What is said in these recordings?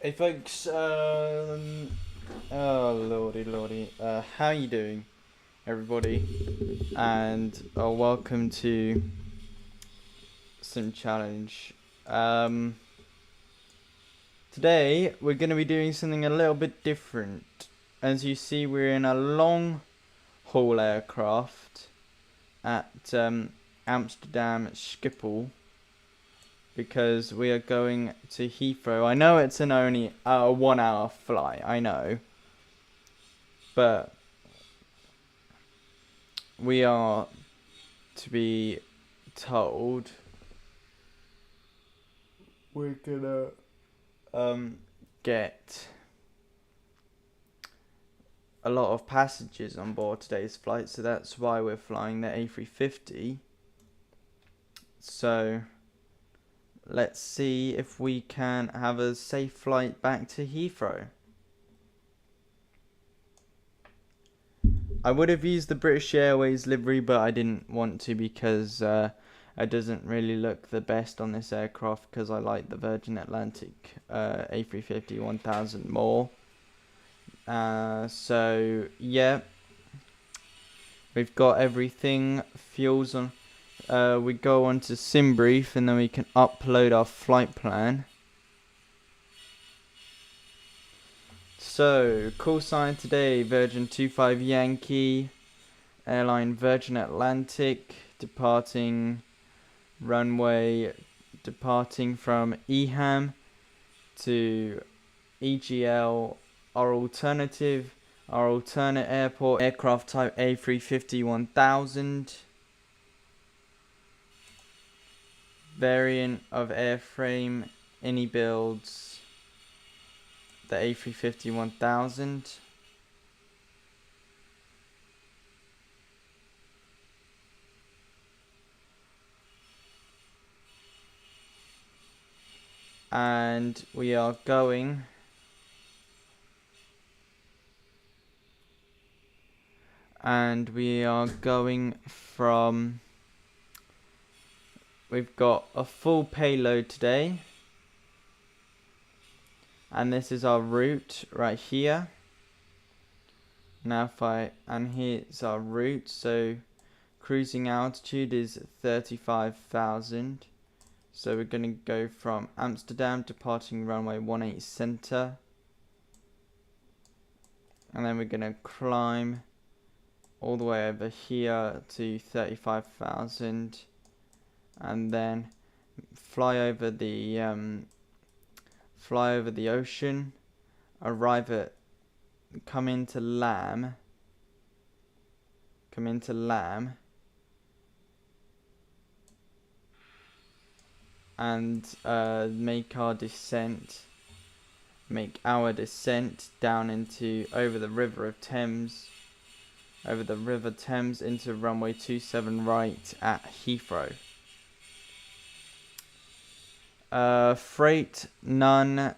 Hey folks, oh lordy, how you doing, everybody? And welcome to Sim Challenge. Today we're going to be doing something a little bit different. As you see, we're in a long haul aircraft at Amsterdam Schiphol, because we are going to Heathrow. I know it's an only 1 hour flight, I know, but we are to be told we're gonna get a lot of passengers on board today's flight, so that's why we're flying the A350. So let's see if we can have a safe flight back to Heathrow. I would have used the British Airways livery, but I didn't want to because it doesn't really look the best on this aircraft, because I like the Virgin Atlantic A350-1000 more. So yeah, we've got everything. Fuels on. We go on to Simbrief and then we can upload our flight plan. So, Callsign today, Virgin 25 Yankee, airline Virgin Atlantic, departing from EHAM to EGLL. Our alternate airport, aircraft type A350-1000. Variant of Airframe, any builds, the A350-1000. And we are going from, we've got a full payload today, and this is our route right here. And here's our route. So cruising altitude is 35,000. So we're going to go from Amsterdam, departing runway 18 center, and then we're going to climb all the way over here to 35,000, and then fly over the ocean, come into Lam, and make our descent down over the River Thames into runway 27 right at Heathrow. Freight none.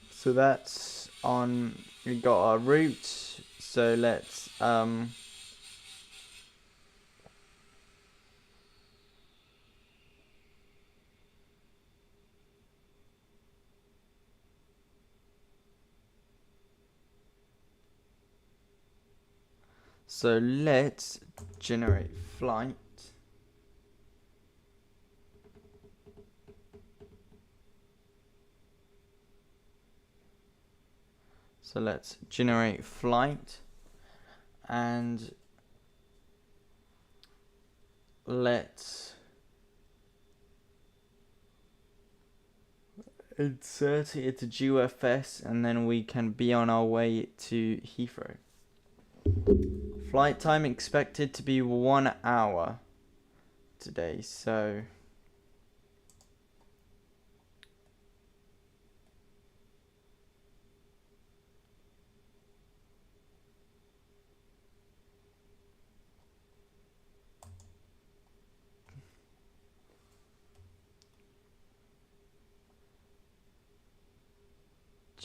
So that's on. We got our route. So let's generate flight. So let's generate flight, and let's insert it into GeoFS, and then we can be on our way to Heathrow. Flight time expected to be 1 hour today, so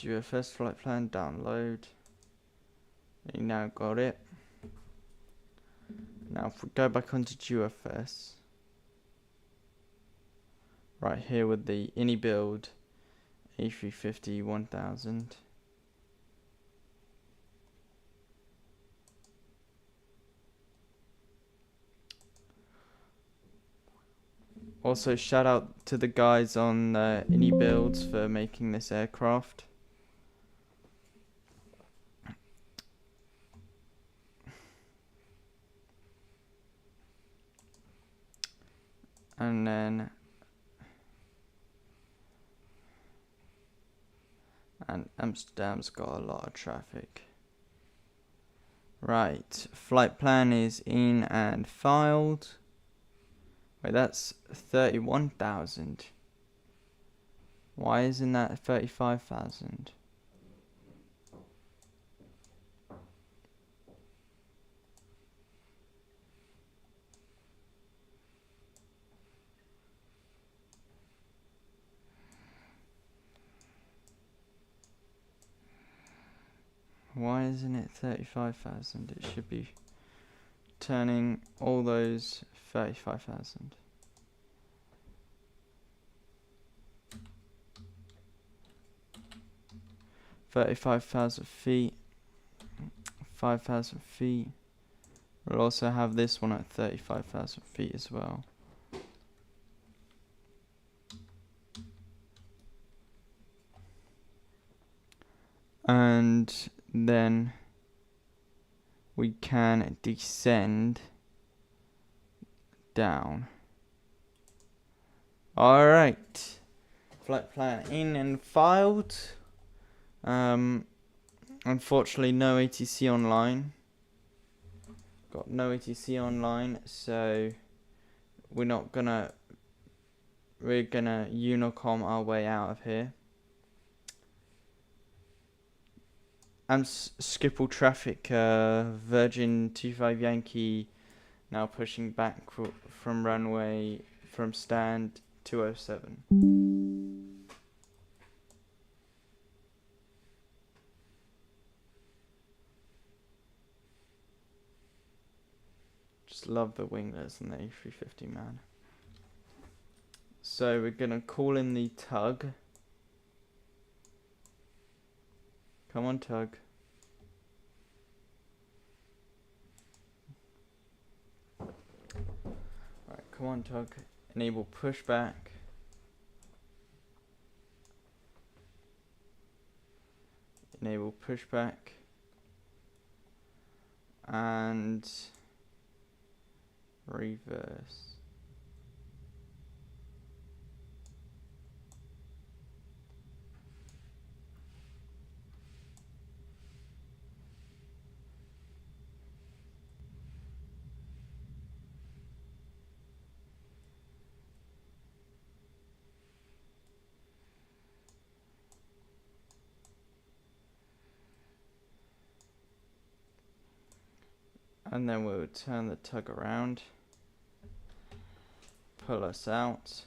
GeoFS flight plan, download. You now got it. Now if we go back onto GeoFS, right here with the ini build A350-1000. Also shout out to the guys on ini builds for making this aircraft. And then Amsterdam's got a lot of traffic. Right, flight plan is in and filed. Wait, that's 31,000. Why isn't that 35,000? Why isn't it 35,000? It should be turning all those 35,000. feet, 5,000 feet. We'll also have this one at 35,000 feet as well. And then we can descend down. Alright. Flight plan in and filed. Unfortunately no ATC online. Got no ATC online, so we're gonna Unicom our way out of here. Schiphol traffic, Virgin 25 Yankee now pushing back from runway from stand 207. Just love the winglets and the A350, man. So we're gonna call in the tug. Come on, tug. Alright, come on, tug. Enable pushback. Enable pushback. And reverse. And then we'll turn the tug around, pull us out.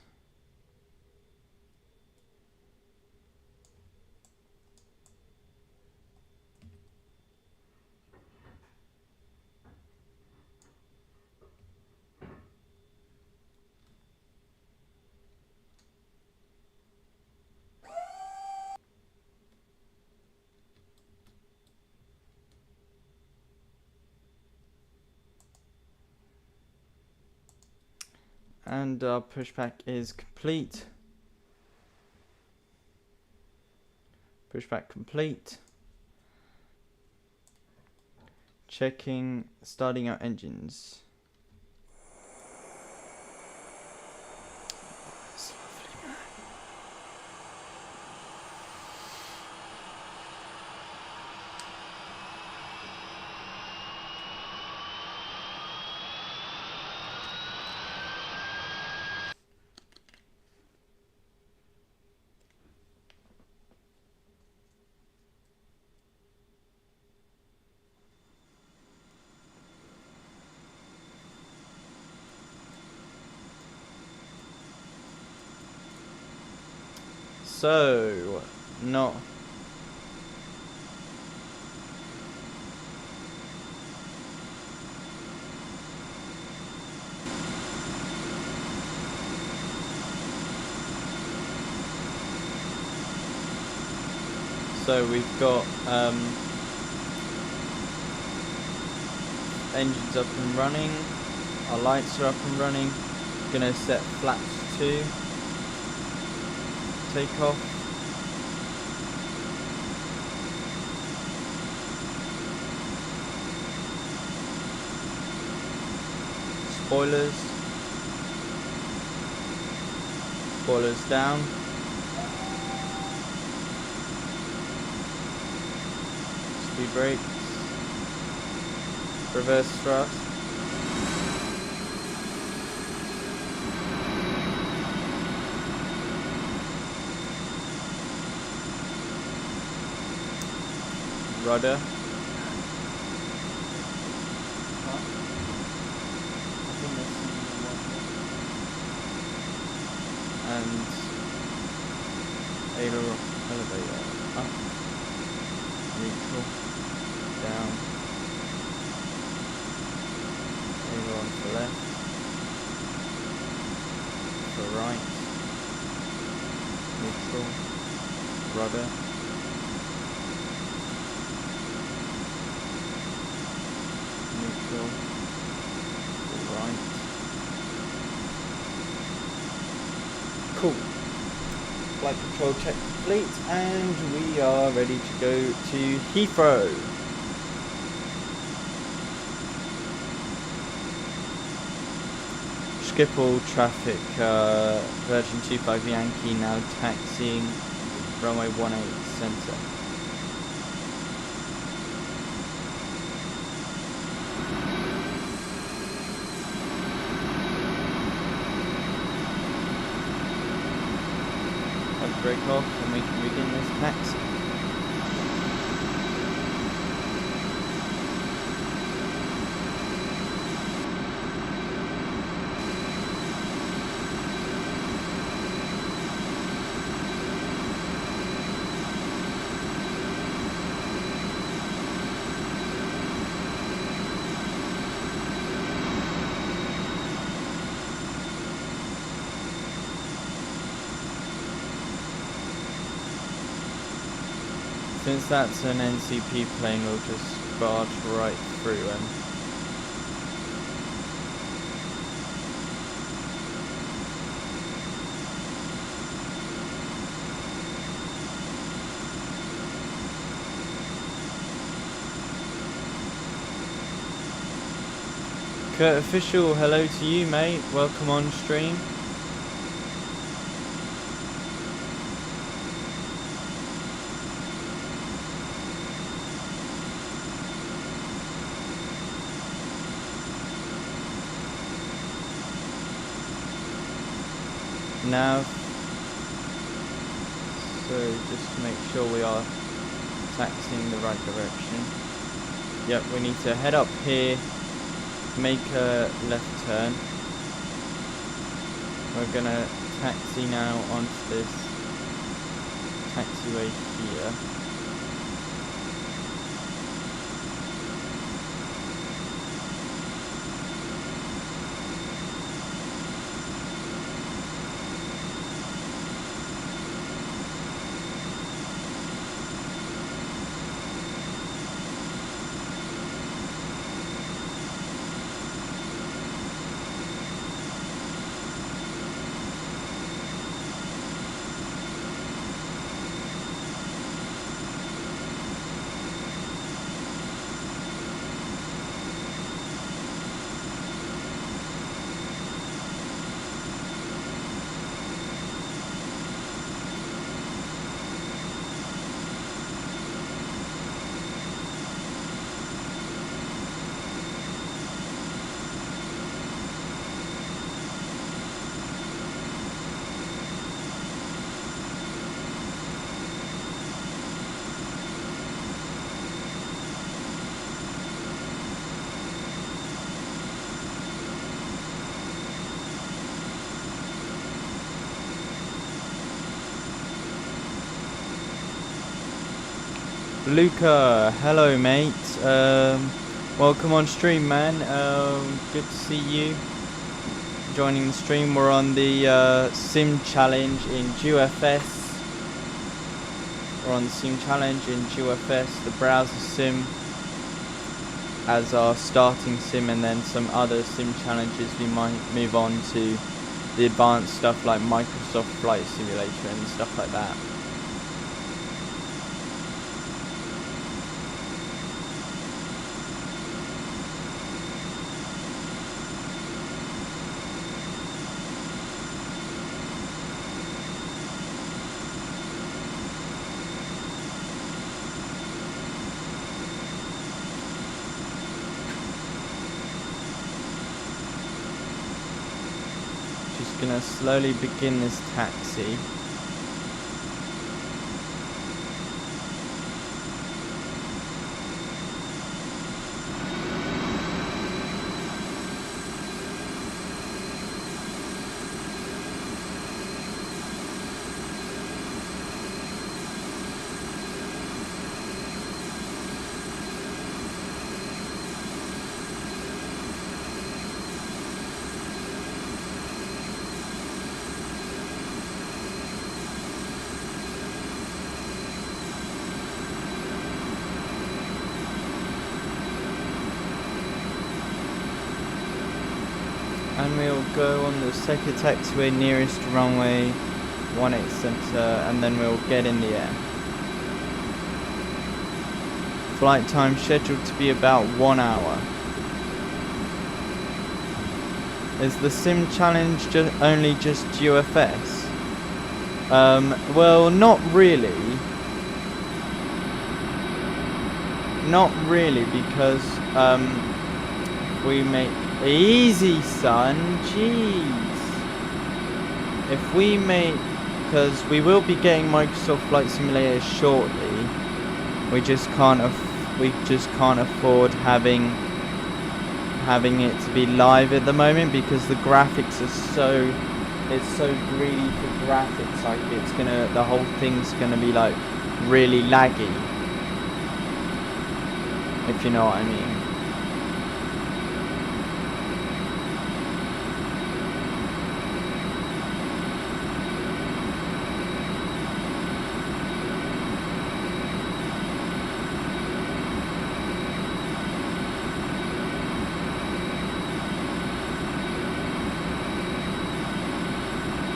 And our pushback is complete. Pushback complete. Checking, starting our engines. That's lovely, man. So, not So we've got engines up and running, our lights are up and running. Gonna set flaps to take off. Spoilers down. Speed brakes. Reverse thrust. Rudder. And elevator up, neutral, down, aileron for left, for right, neutral, rudder, neutral, for right. Cool. Flight control check complete, and we are ready to go to Heathrow. Schiphol traffic, Virgin 25 Yankee now taxiing runway 18 centre. Break off and we can begin this taxi. Since that's an NCP plane, we'll just barge right through him. Kurt Official, hello to you, mate. Welcome on stream. Nav. So just to make sure we are taxiing the right direction. Yep, we need to head up here, make a left turn. We're gonna taxi now onto this taxiway here. Luca, hello mate. Welcome on stream, man. Good to see you joining the stream. We're on the Sim challenge in GeoFS. We're on Sim Challenge in GeoFS, the browser sim as our starting sim, and then some other sim challenges we might move on to the advanced stuff like Microsoft Flight Simulator and stuff like that. Just gonna slowly begin this taxi. And we'll go on the second taxiway nearest runway 18 center, and then we'll get in the air. Flight time scheduled to be about 1 hour. Is the sim challenge only just GeoFS? Well, not really. Not really, because we make easy, son. Jeez. If we make, because we will be getting Microsoft Flight Simulator shortly. We just can't afford having it to be live at the moment, because the graphics are it's so greedy for graphics. Like the whole thing's gonna be like really laggy, if you know what I mean.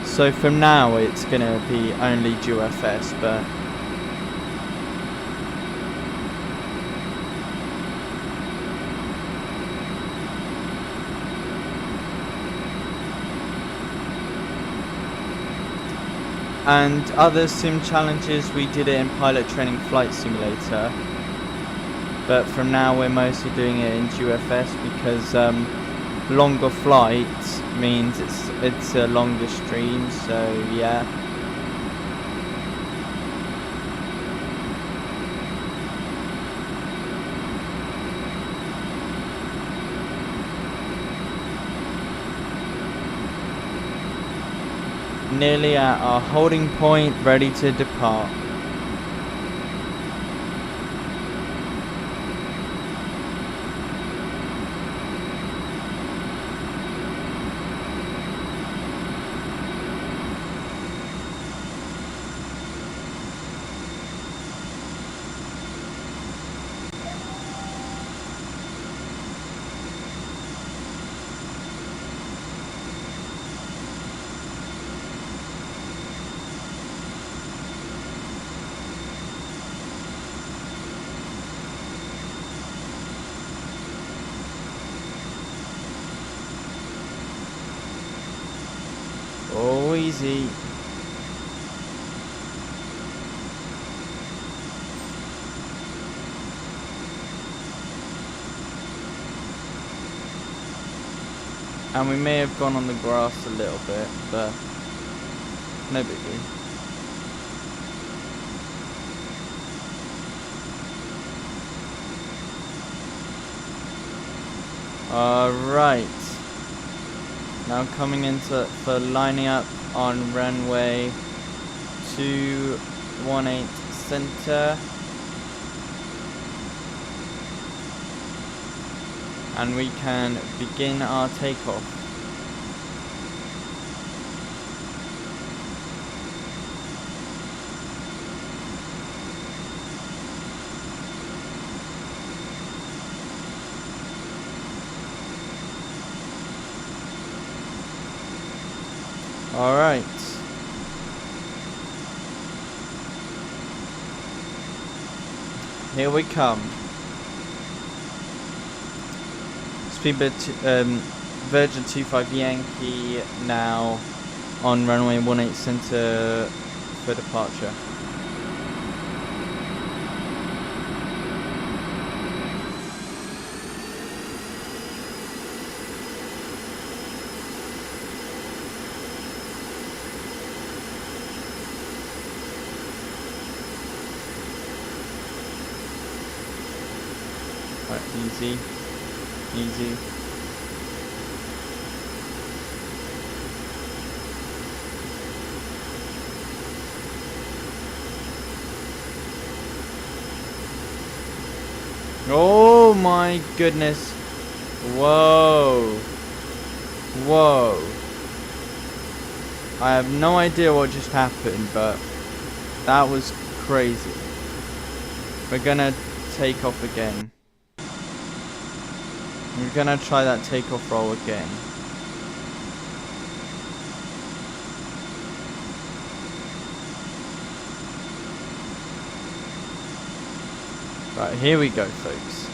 So from now it's gonna be only GeoFS, but and other sim challenges we did it in Pilot Training Flight Simulator, but from now we're mostly doing it in GeoFS because longer flights means it's a longer stream, so yeah. Nearly at our holding point, ready to depart. Oh, easy. And we may have gone on the grass a little bit, but no biggie. Alright. Now coming into for lining up on runway 218 center. And we can begin our takeoff. Alright. Here we come. Speedbird Virgin 25 Yankee now on runway 18 center for departure. Right, easy. Easy. Oh my goodness. Whoa. Whoa. I have no idea what just happened, but that was crazy. We're gonna take off again. We're gonna try that takeoff roll again. Right, here we go, folks.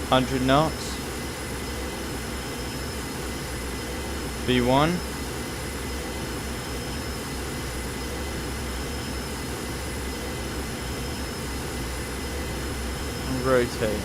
Hundred knots. V1. And rotate.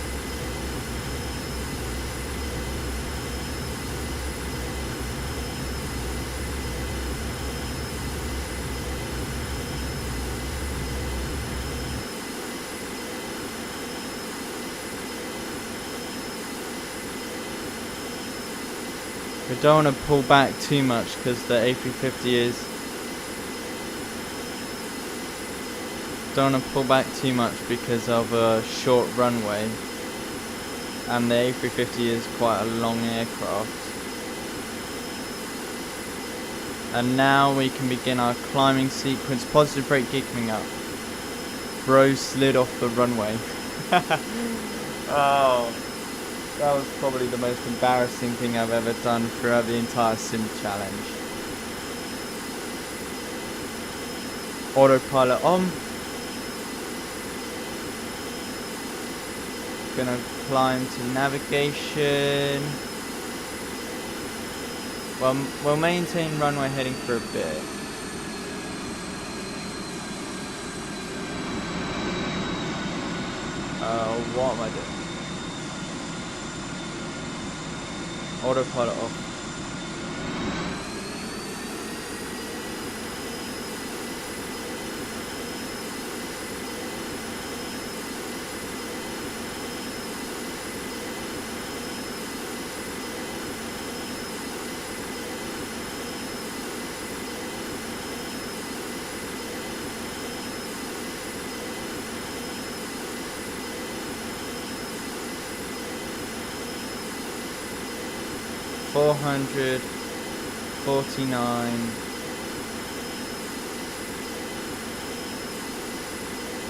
We don't want to pull back too much because the A350 is. Don't want to pull back too much because of a short runway, and the A350 is quite a long aircraft. And now we can begin our climbing sequence. Positive brake gear coming up. Bro slid off the runway. Oh. That was probably the most embarrassing thing I've ever done throughout the entire sim challenge. Autopilot on. Gonna climb to navigation. Well, we'll maintain runway heading for a bit. What am I doing? Autopilot off.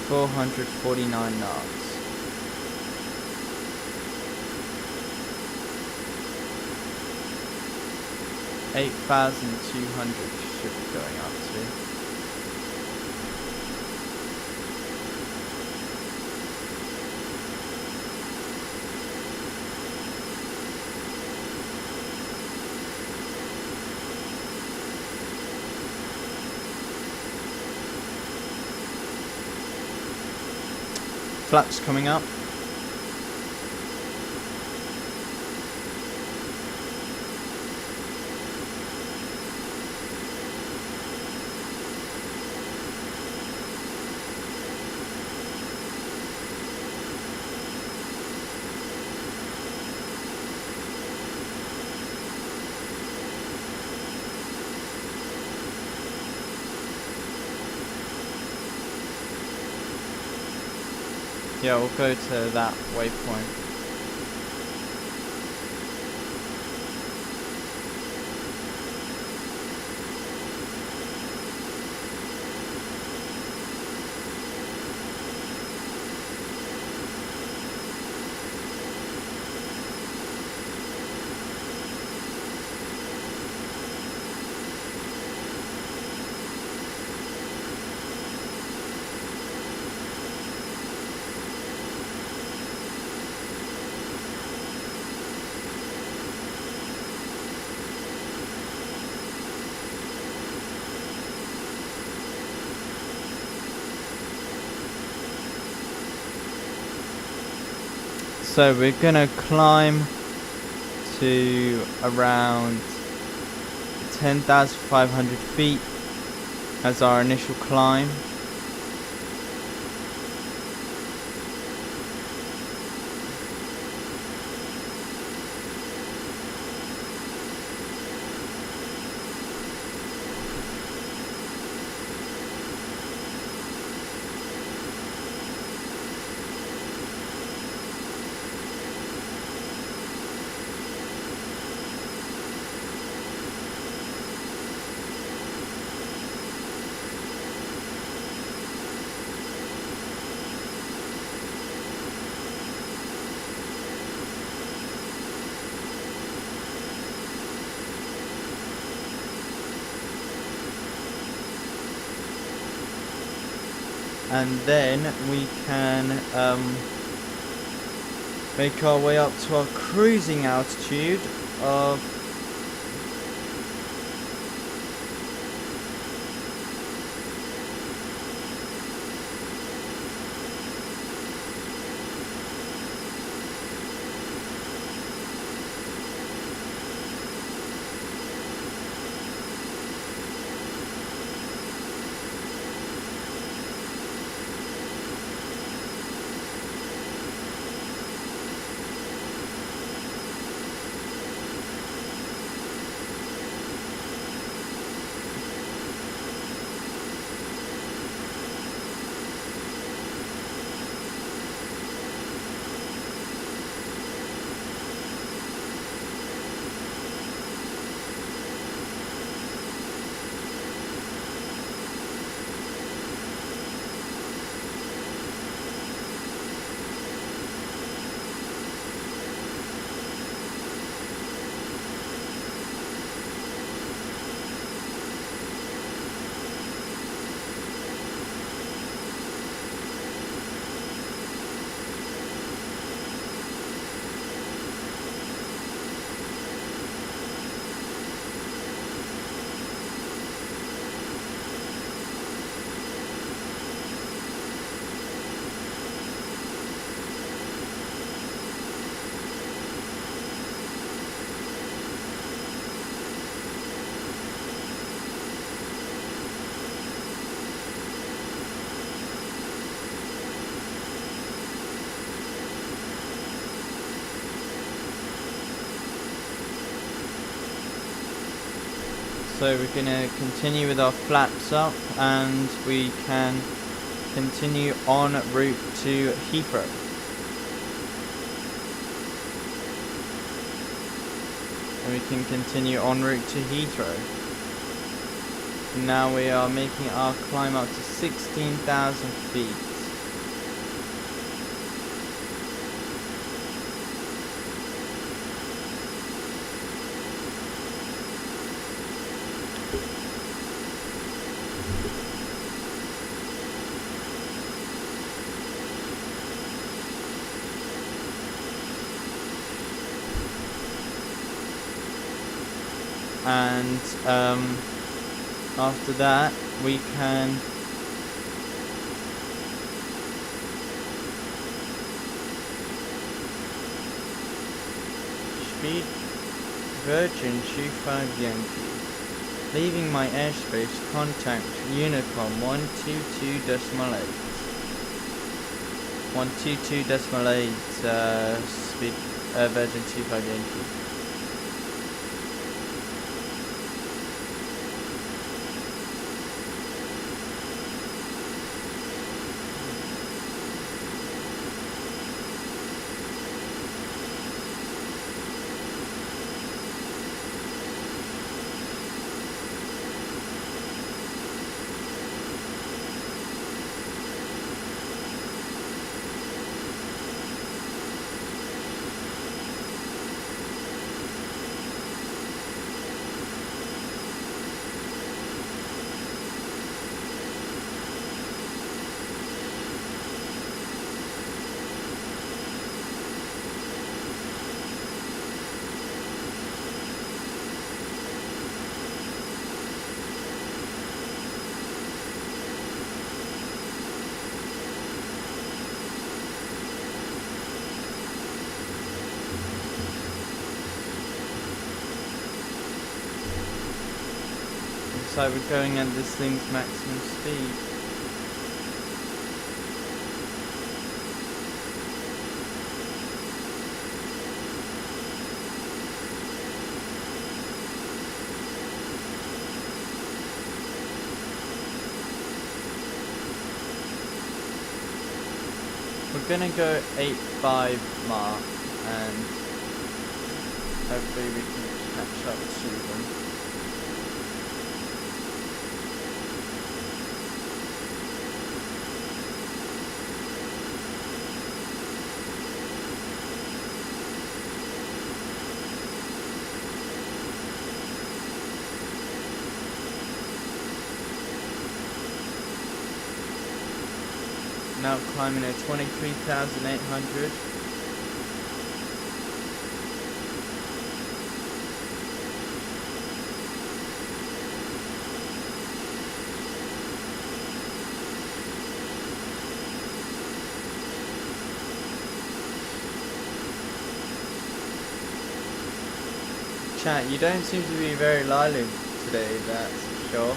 $449 knots. 8,200 should be going up to. Flaps coming up. Yeah, we'll go to that waypoint. So we're gonna climb to around 10,500 feet as our initial climb. And then we can make our way up to our cruising altitude of so we're going to continue with our flaps up, and we can continue en route to Heathrow. And we can continue en route to Heathrow. Now we are making our climb up to 16,000 feet. And after that we can speed Virgin 25 Yankee, leaving my airspace, contact Unicom 122.8 speed Virgin 25 Yankee. looks like we're going at this thing's maximum speed. We're gonna go 8.5 Mach and hopefully we can catch up to them. Now climbing at 23,800. Chat, you don't seem to be very lively today, that's for sure.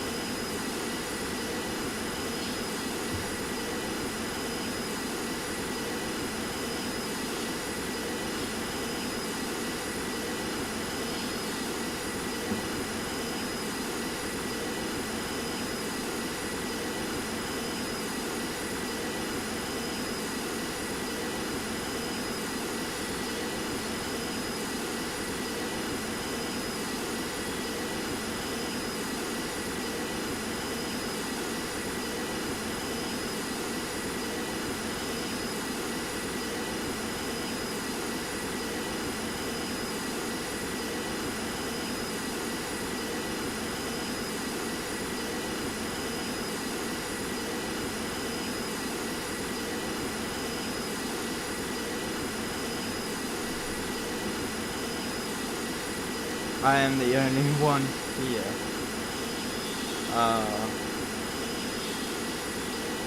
I am the only one here.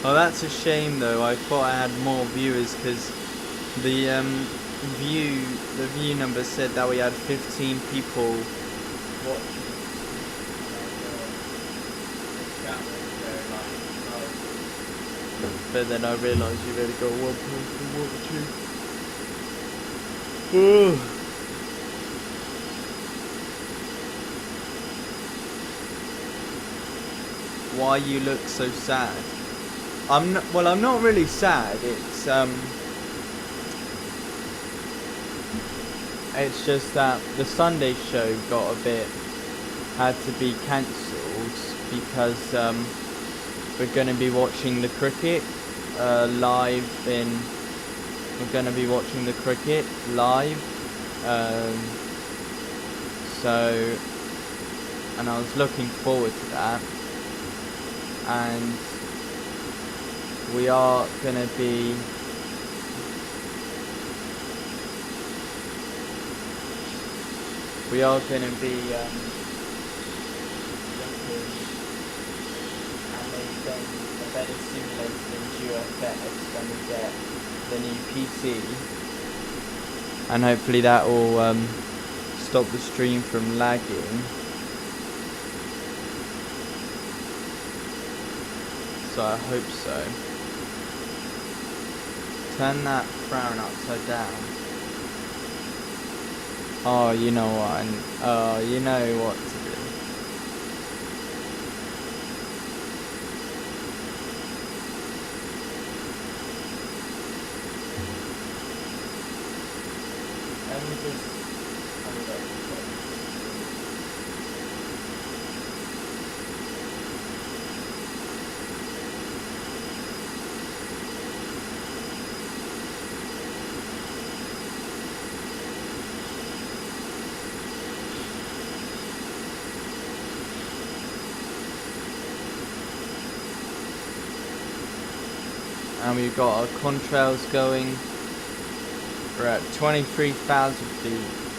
Well, that's a shame though. I thought I had more viewers because the view number said that we had 15 people watching. But then I realised you've only got one person watching. Ooh. Why you look so sad? I'm not really sad. It's just that the Sunday show had to be cancelled because we're going to be watching the cricket live. So, and I was looking forward to that. And we are gonna be looking and maybe a better simulator than GeoFS when we get the new PC, and hopefully that will stop the stream from lagging. So I hope so. Turn that frown upside down. Oh, you know what? You know what to do. Let me just and we've got our contrails going. We're at 23,000 feet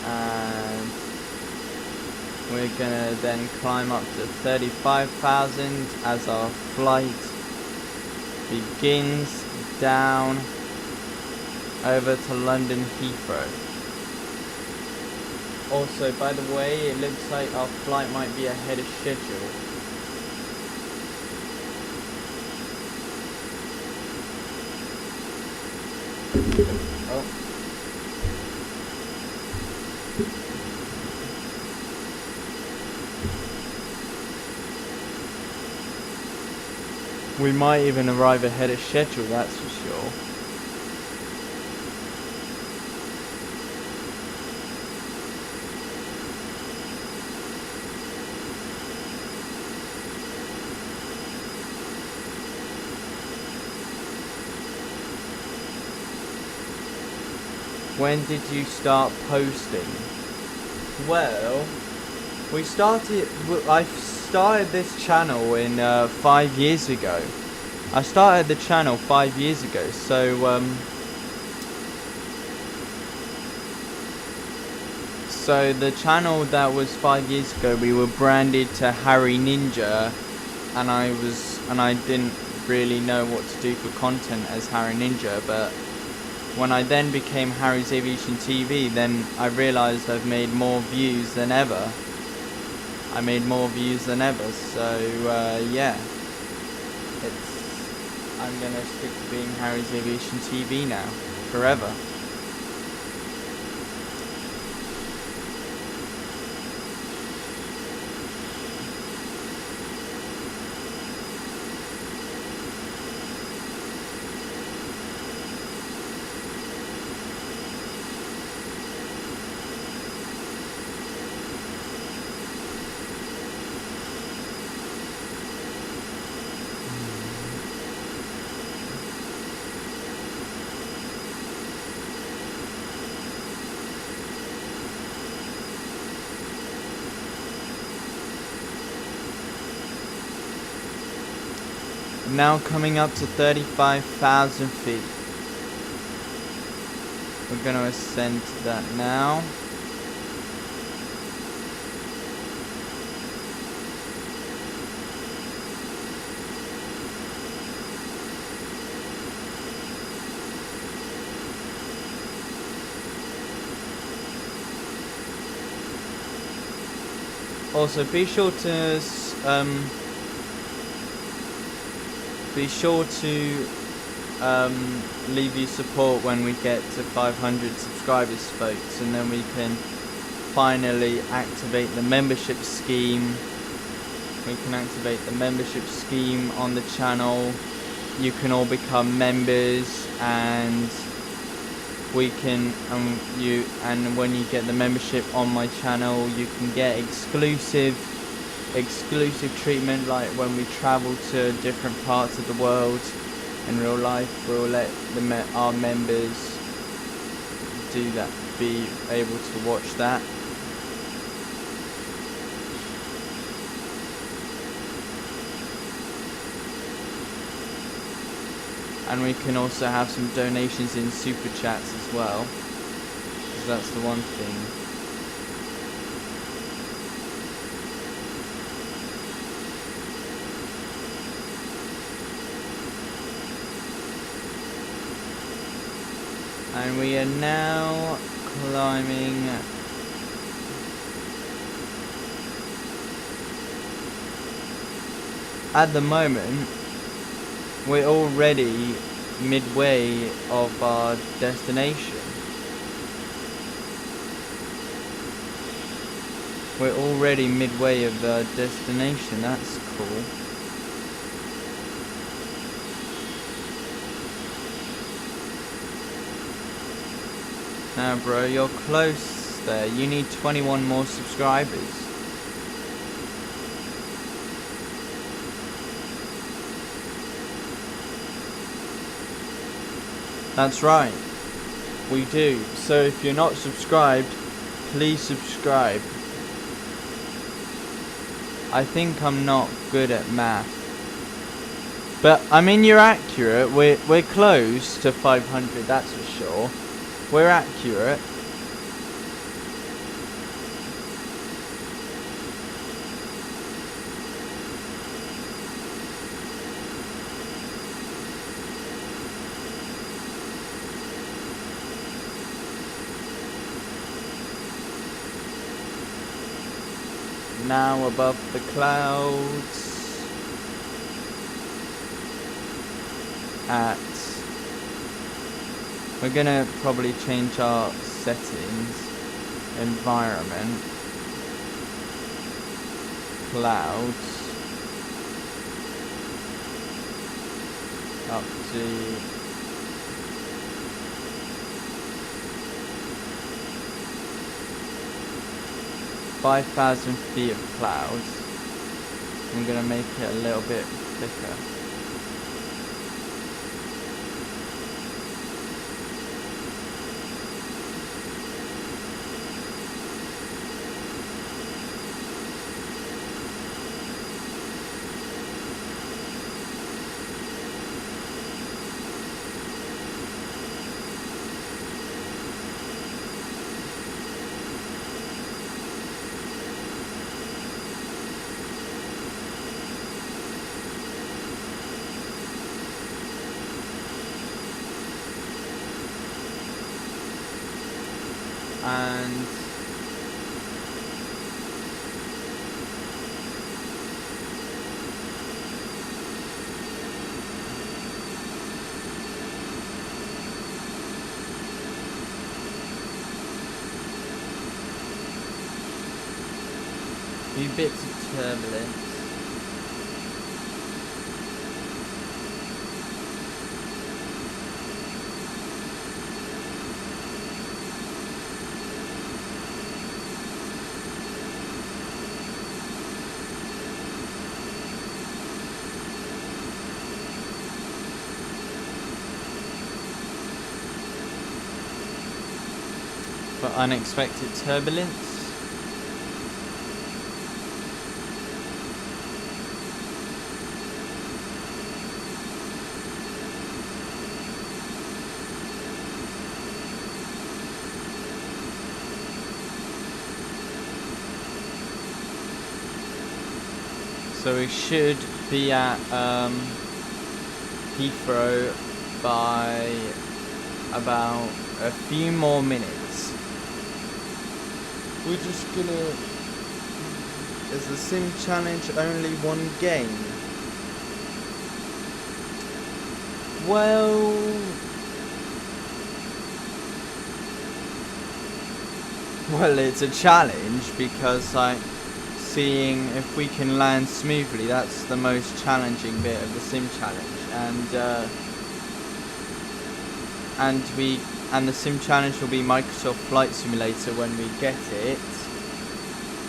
and we're gonna then climb up to 35,000 as our flight begins down over to London Heathrow. Also, by the way, it looks like our flight might be ahead of schedule. Oh. We might even arrive ahead of schedule, that's for sure. When did you start posting? Well, I started this channel in 5 years ago. I started the channel 5 years ago, so the channel that was 5 years ago, we were branded to Harry Ninja, and I didn't really know what to do for content as Harry Ninja, but when I then became Harry's Aviation TV, then I realised I've made more views than ever. So yeah, I'm gonna stick to being Harry's Aviation TV now, forever. Now coming up to 35,000 feet. We're going to ascend to that now. Also, be sure to leave your support when we get to 500 subscribers, folks, and then we can finally activate the membership scheme. We can activate the membership scheme on the channel. You can all become members, and we can when you get the membership on my channel, you can get exclusive treatment, like when we travel to different parts of the world in real life. We'll let our members do that, be able to watch that. And we can also have some donations in super chats as well, because that's the one thing. And we are now climbing at the moment. We're already midway of our destination. We're already midway of the destination. That's cool. Now, bro, you're close there. You need 21 more subscribers. That's right. We do. So if you're not subscribed, please subscribe. I think I'm not good at math, but I mean, you're accurate. We're close to 500. That's for sure. We're accurate. Now above the clouds at We're gonna probably change our settings, environment, clouds, up to 5,000 feet of clouds. I'm gonna make it a little bit thicker. And a few bits of turbulence. For unexpected turbulence. So we should be at Heathrow by about a few more minutes. We're just gonna... Is the sim challenge only one game? Well... Well, it's a challenge because, like, seeing if we can land smoothly, that's the most challenging bit of the sim challenge. And the sim challenge will be Microsoft Flight Simulator when we get it,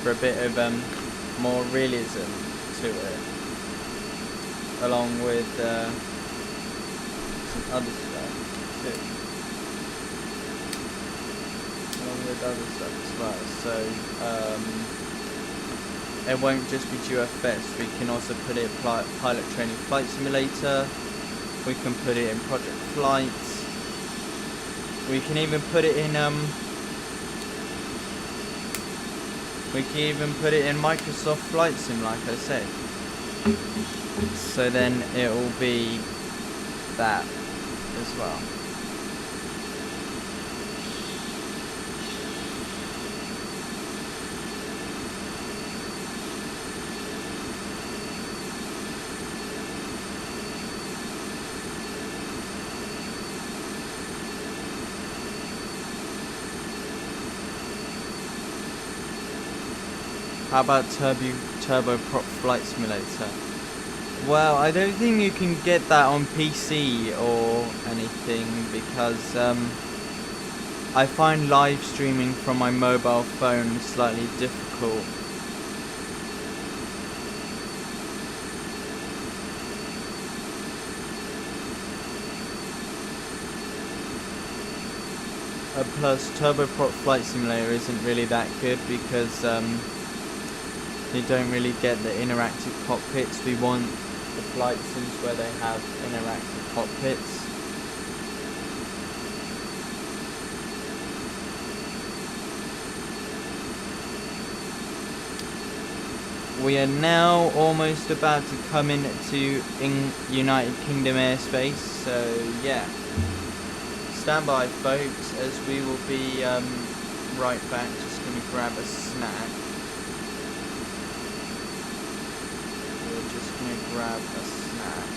for a bit of more realism to it, along with some other stuff too, along with other stuff as well. So it won't just be GeoFS. We can also put it in Pilot Training Flight Simulator. We can put it in Project Flight. We can even put it in Microsoft Flight Sim, like I said. So then it will be that as well. How about Turboprop Flight Simulator? Well, I don't think you can get that on PC or anything because I find live streaming from my mobile phone slightly difficult. Plus, Turboprop Flight Simulator isn't really that good because you don't really get the interactive cockpits. We want the flight sims where they have interactive cockpits. We are now almost about to come into United Kingdom airspace, so yeah. Stand by, folks, as we will be right back. Just going to grab a snack. We're just going to grab a snack.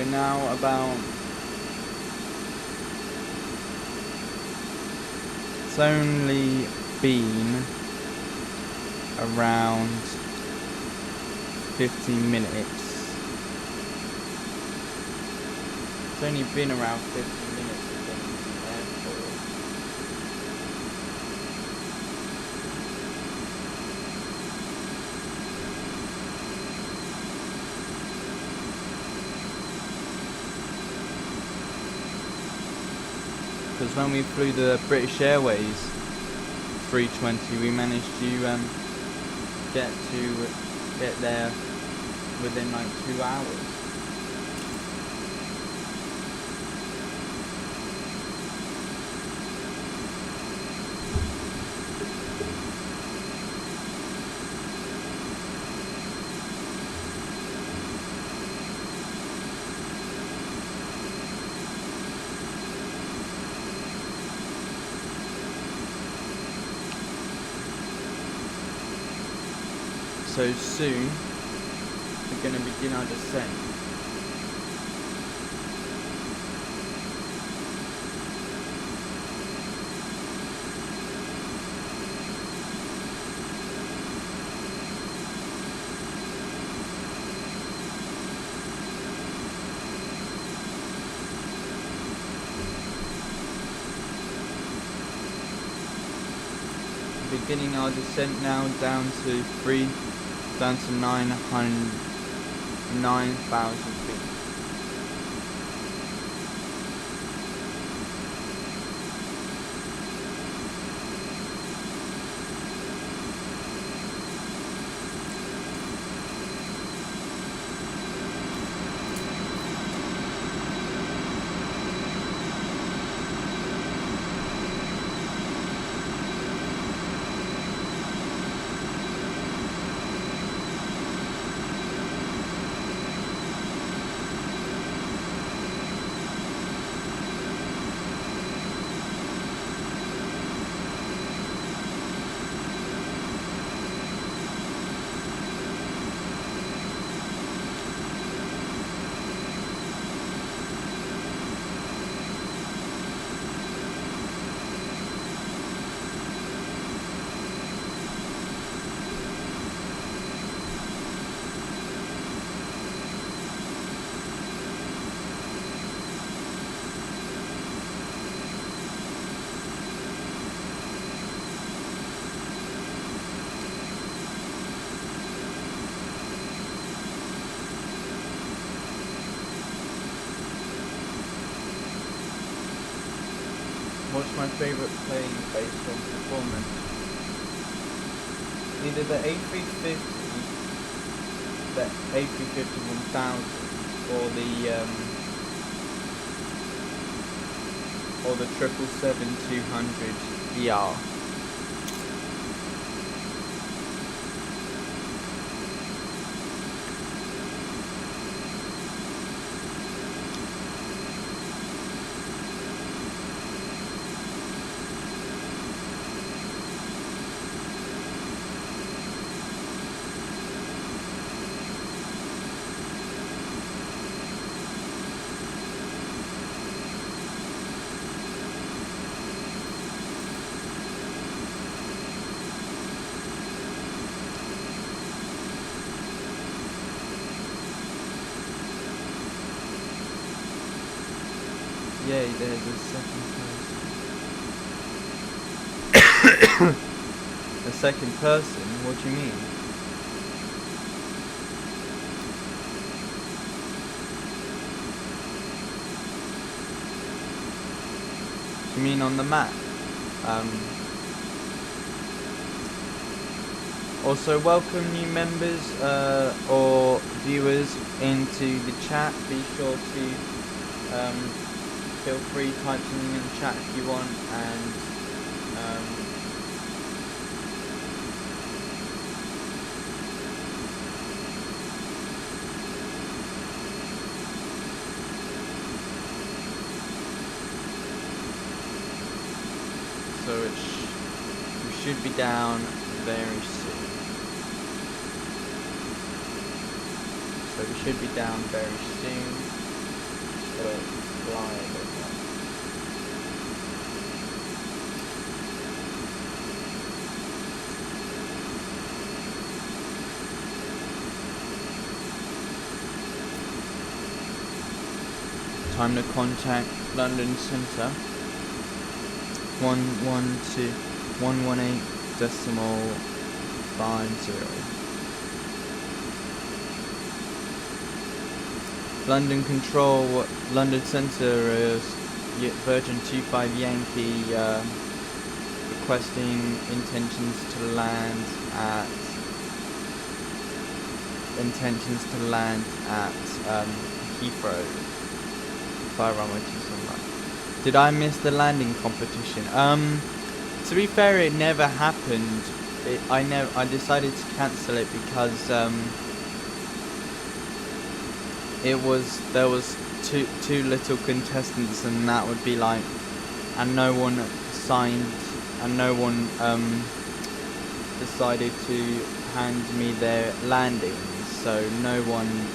We're now about, it's only been around 15 minutes. It's only been around 15 minutes we've been in the airport. Because when we flew the British Airways 320, we managed to get there within like 2 hours. So soon, we're going to begin our descent. Beginning our descent now down to 9,000 feet. What's my favourite plane based on performance? Either the A350, the A350-1000, or the 777-200ER. Yay, there's a second person. A second person? What do you mean? Do you mean on the map? Also, welcome new members or viewers into the chat. Be sure to feel free to type something in the chat if you want, and so we should be down very soon. So we should be down very soon. gotta fly a bit more. Time to contact London Centre. 118.50. London Control, London Centre is Virgin 25 Yankee requesting intentions to land at Heathrow. Fire runway 27. Did I miss the landing competition? To be fair, it never happened. I decided to cancel it because there was too little contestants, and that would be like, and no one signed, and no one decided to hand me their landings, so no one.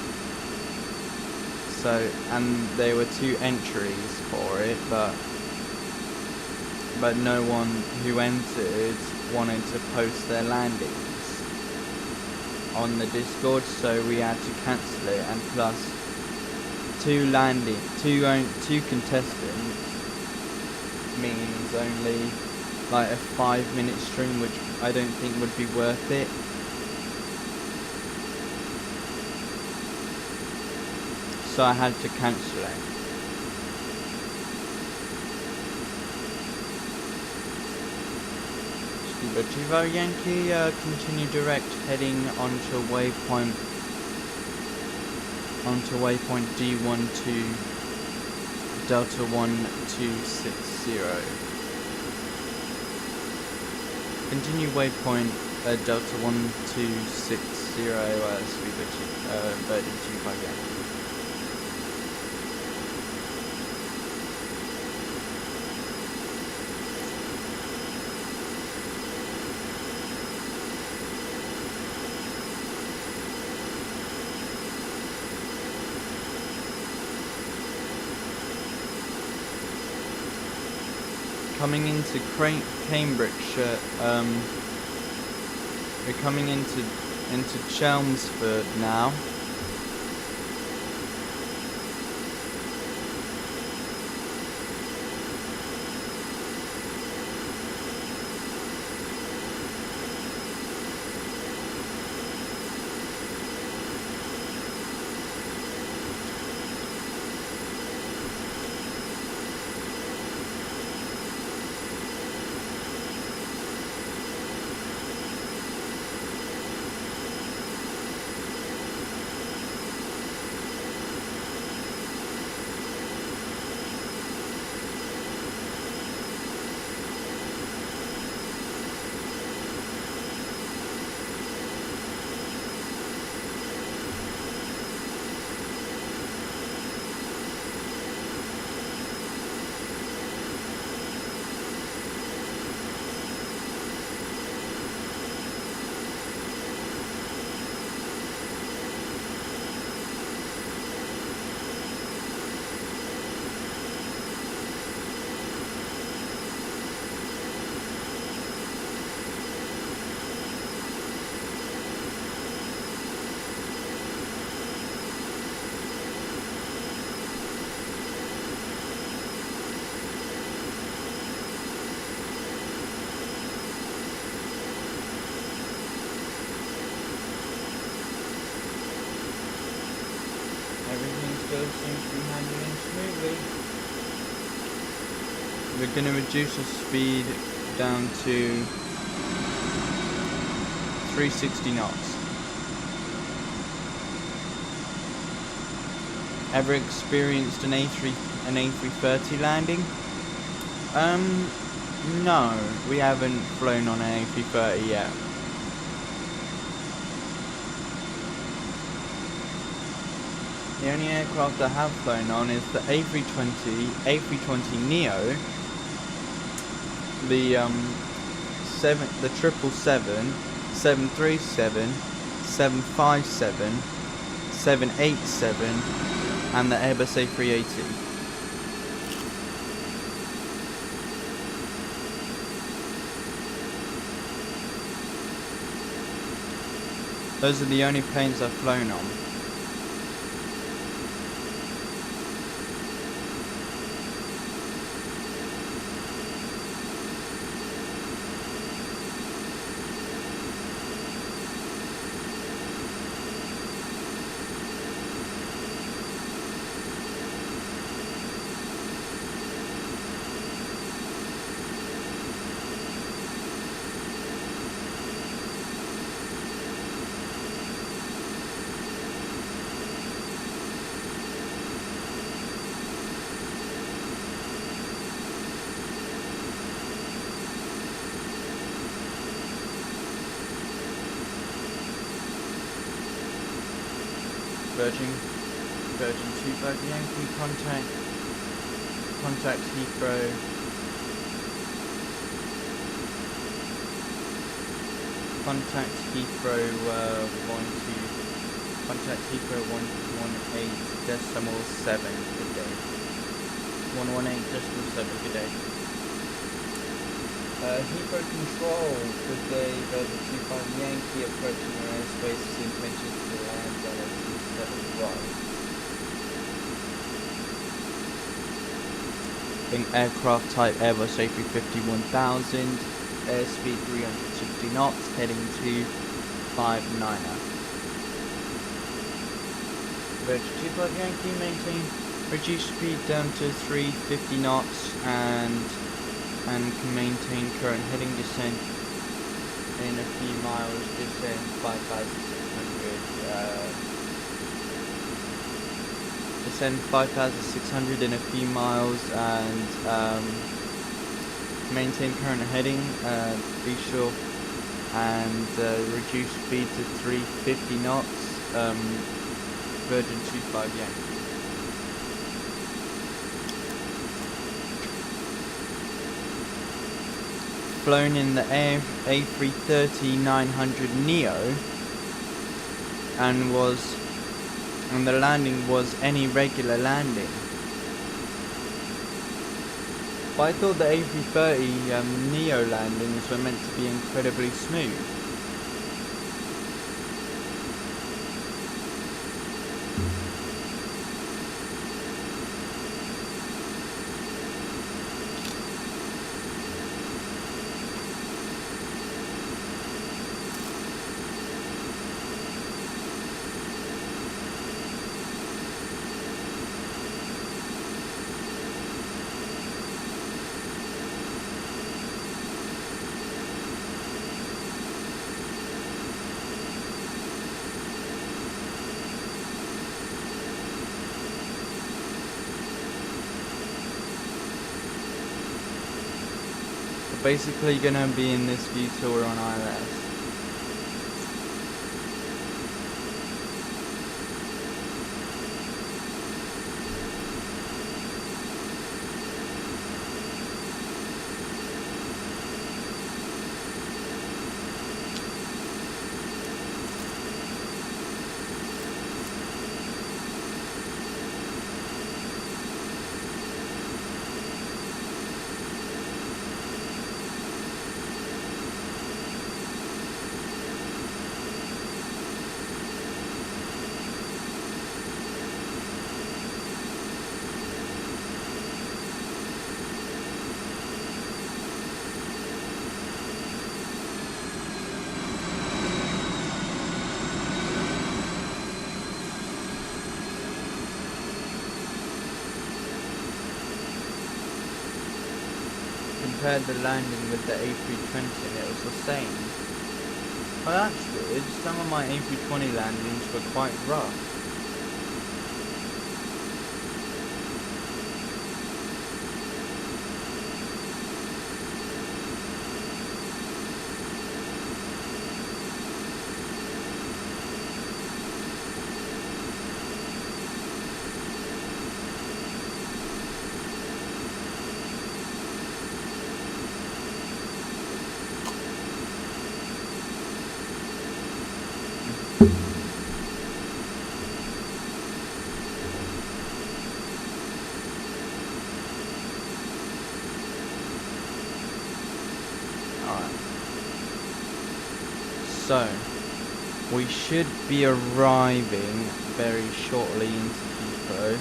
And there were 2 entries for it, but no one who entered wanted to post their landings on the Discord, so we had to cancel it. And plus, 2 contestants means only like a 5-minute stream, which I don't think would be worth it. So I had to cancel it. Chivo Yankee, continue direct heading onto waypoint D12 Delta 1260. Continue waypoint Delta 1260 Virgin 25 Yankee. Coming into Cambridgeshire, we're coming into Chelmsford now. Still seems to be handling smoothly. We're going to reduce our speed down to 360 knots. Ever experienced an A330 landing? No, we haven't flown on an A330 yet. The only aircraft I have flown on is the A320neo, the 777, 737, 757, 787, and the Airbus A380. Those are the only planes I've flown on. Virgin 25 Yankee, contact Heathrow. Contact Heathrow 118.7, good day. 118.7, good day. Heathrow Control, good day. Virgin 25 Yankee approaching your airspace with intentions to land runway 27 right. Aircraft type Airbus A350-1000, airspeed 360 knots, heading to 59er. Virgin 25 Yankee, maintain reduce speed down to 350 knots and can maintain current heading. Descent in a few miles, descend 5,600. Descend 5,600 in a few miles and maintain current heading. Be sure and reduce speed to 350 knots. Virgin 25 Yankee. Flown in the A350-1000 Neo and the landing was any regular landing. But I thought the A330 Neo landings were meant to be incredibly smooth. Basically gonna be in this view tour on ILS. Compared the landing with the A320 and it was the same. Well, that's good. Some of my A320 landings were quite rough. So we should be arriving very shortly into Heathrow.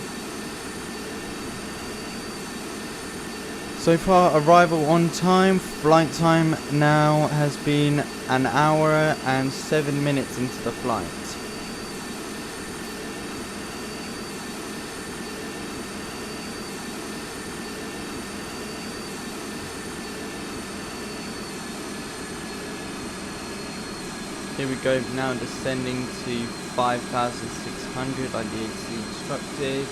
So far, arrival on time. Flight time now has been 1 hour and 7 minutes into the flight. Here we go, now descending to 5,600 like the AC instructed.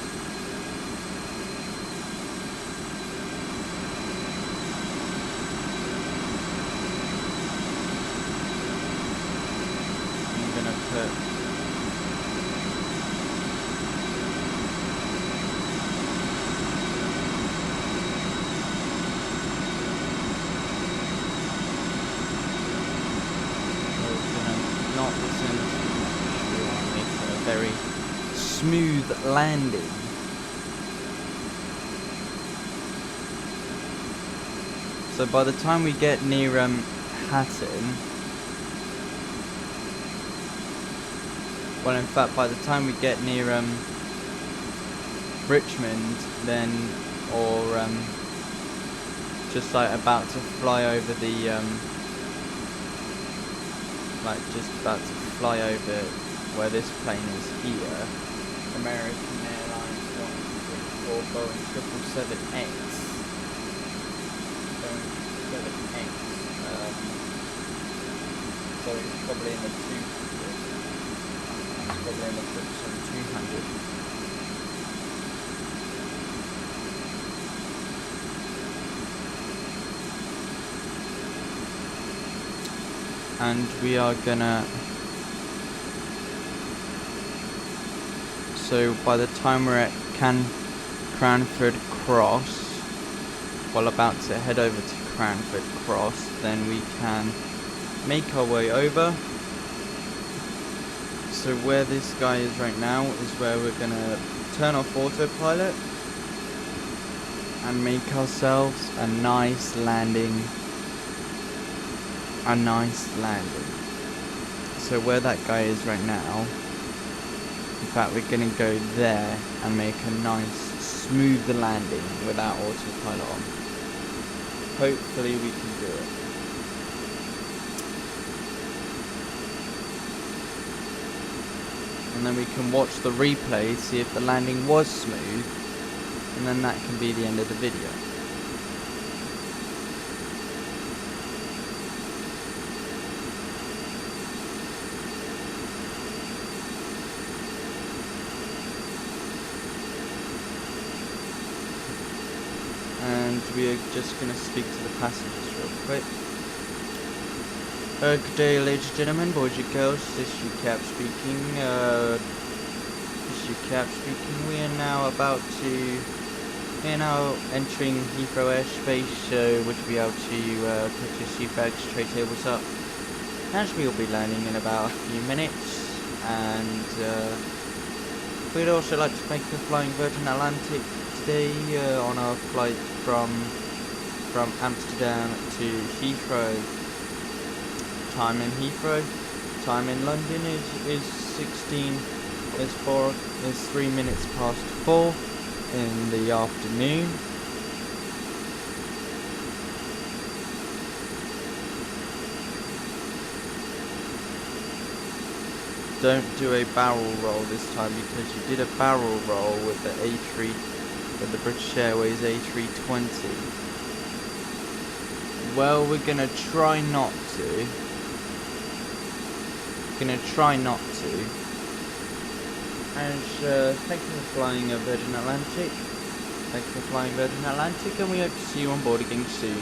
I'm gonna put not descend too much. We want to make it a very smooth landing. So by the time we get near Hatton, well, in fact, by the time we get near Richmond, then, or just like about to fly over the like just about to fly over where this plane is here, American Airlines 134 Boeing 777X. Boeing 777X. So it's probably in the 200. It's probably in the 200. And we are gonna, so by the time we're at Cranford Cross, well, about to head over to Cranford Cross, then we can make our way over. So where this guy is right now is where we're gonna turn off autopilot and make ourselves a nice landing. So where that guy is right now, in fact, we're gonna go there and make a nice smooth landing without autopilot on. Hopefully we can do it. And then we can watch the replay, see if the landing was smooth, and then that can be the end of the video. And we are just going to speak to the passengers real quick. Good day, ladies and gentlemen, boys and girls. This is your Cap speaking. We are now entering Heathrow airspace, which will be able to put your seat bags, tray tables up, as we will be landing in about a few minutes. And we'd also like to thank you for flying Virgin Atlantic today on our flight from Amsterdam to Heathrow. Time in Heathrow, time in London is 3 minutes past 4 in the afternoon. Don't do a barrel roll this time, because you did a barrel roll with the the British Airways A320. Well, we're gonna try not to. As thank you for flying Virgin Atlantic. And we hope to see you on board again soon.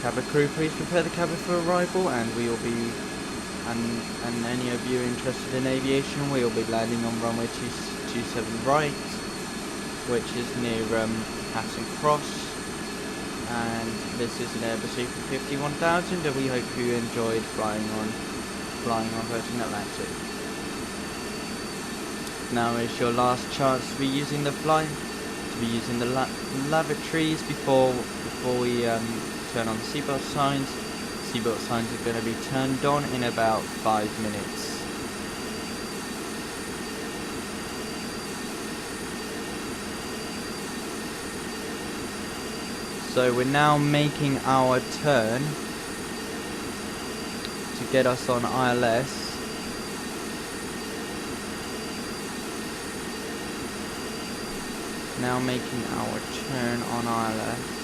Cabin crew, please prepare the cabin for arrival, and we will be, and any of you interested in aviation, we will be landing on runway 27 right, which is near Hatton Cross. And this is an Airbus A350-1000, and we hope you enjoyed flying on Virgin Atlantic. Now is your last chance to be using the lavatories before we turn on the seatbelt signs. seatbelt signs are going to be turned on in about 5 minutes. So we're now making our turn to get us on ILS. Now making our turn on ILS.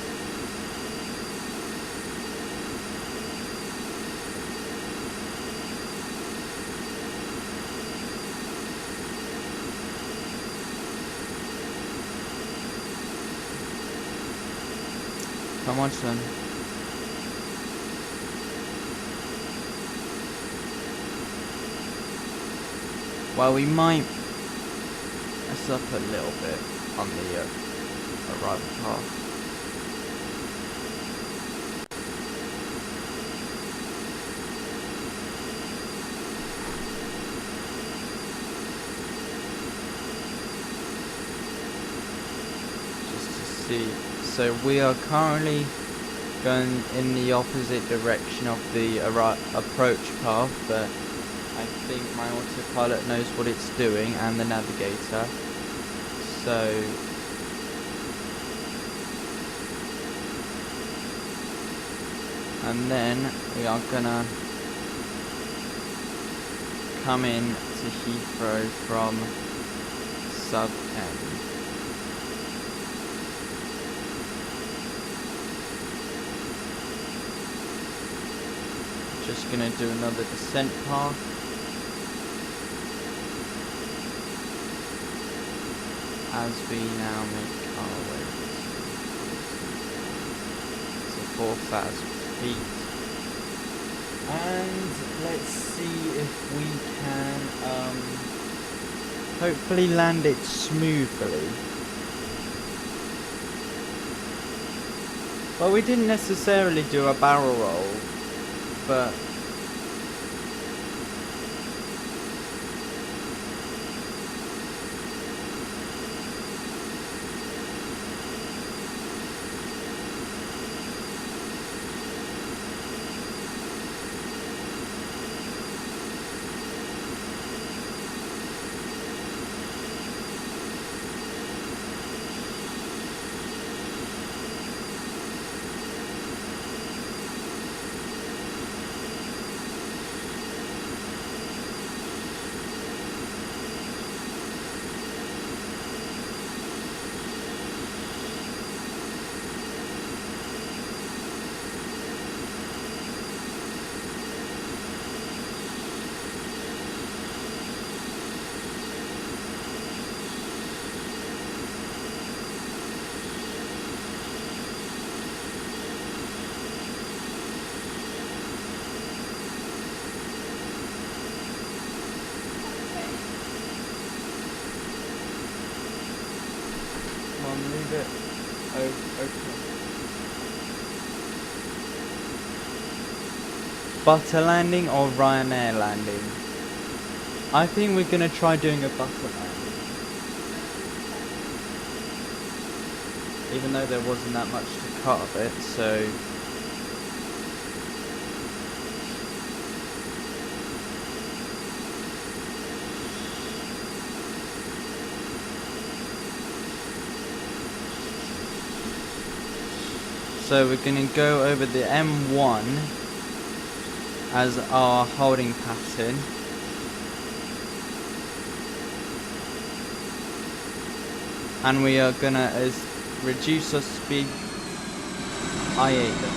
Come on, son. Well, we might mess up a little bit on the arrival path. Just to see. So we are currently going in the opposite direction of the approach path, but I think my autopilot knows what it's doing, and the navigator. So and then we are gonna come in to Heathrow from sub M. Just gonna do another descent path. As we now make our way to 4,000 feet. And let's see if we can hopefully land it smoothly. Well, we didn't necessarily do a barrel roll, but leave it open. Butter landing or Ryanair landing? I think we're gonna try doing a butter landing. Even though there wasn't that much to cut of it, so we're going to go over the M1 as our holding pattern. And we are going to reduce our speed. I ate them.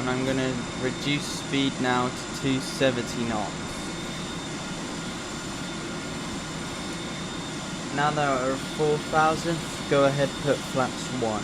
And I'm going to reduce speed now to 270 knots. Now that we're at 4,000, go ahead, put flaps 1.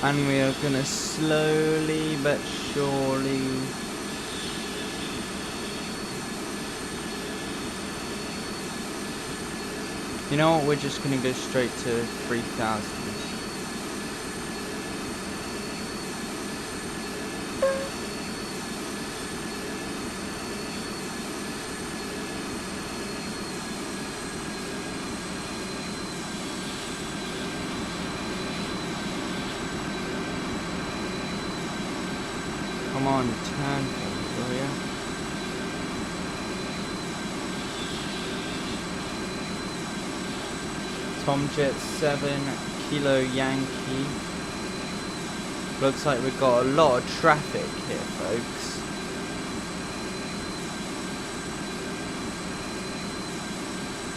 And we are gonna slowly but surely You know what, we're just gonna go straight to 3000. Come on, turn for me, will ya? Tomjet 7 Kilo Yankee. Looks like we've got a lot of traffic here, folks.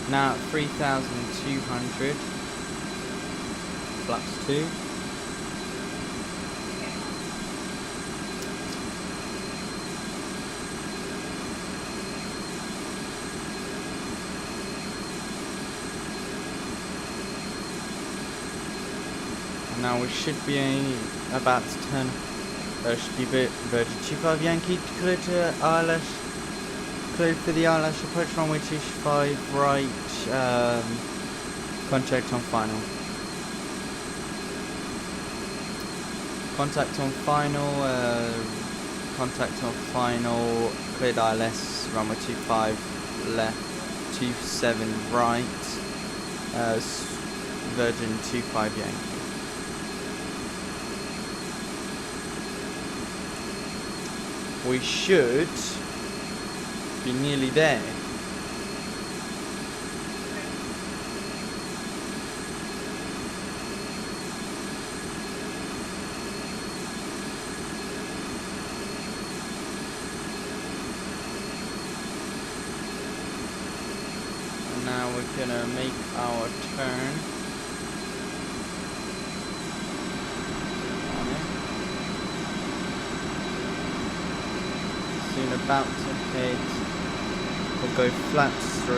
Now at 3,200. Flaps 2. Now we should be about to turn. Should be Virgin 25 Yankee clear to ILS. Clear for the ILS approach runway 25 right. Contact on final. Contact on final. Contact on final. Cleared ILS runway 25 left. 27 right. Virgin 25 Yankee. We should be nearly there. And now we're gonna make our turn. About to head, we'll go flaps 3.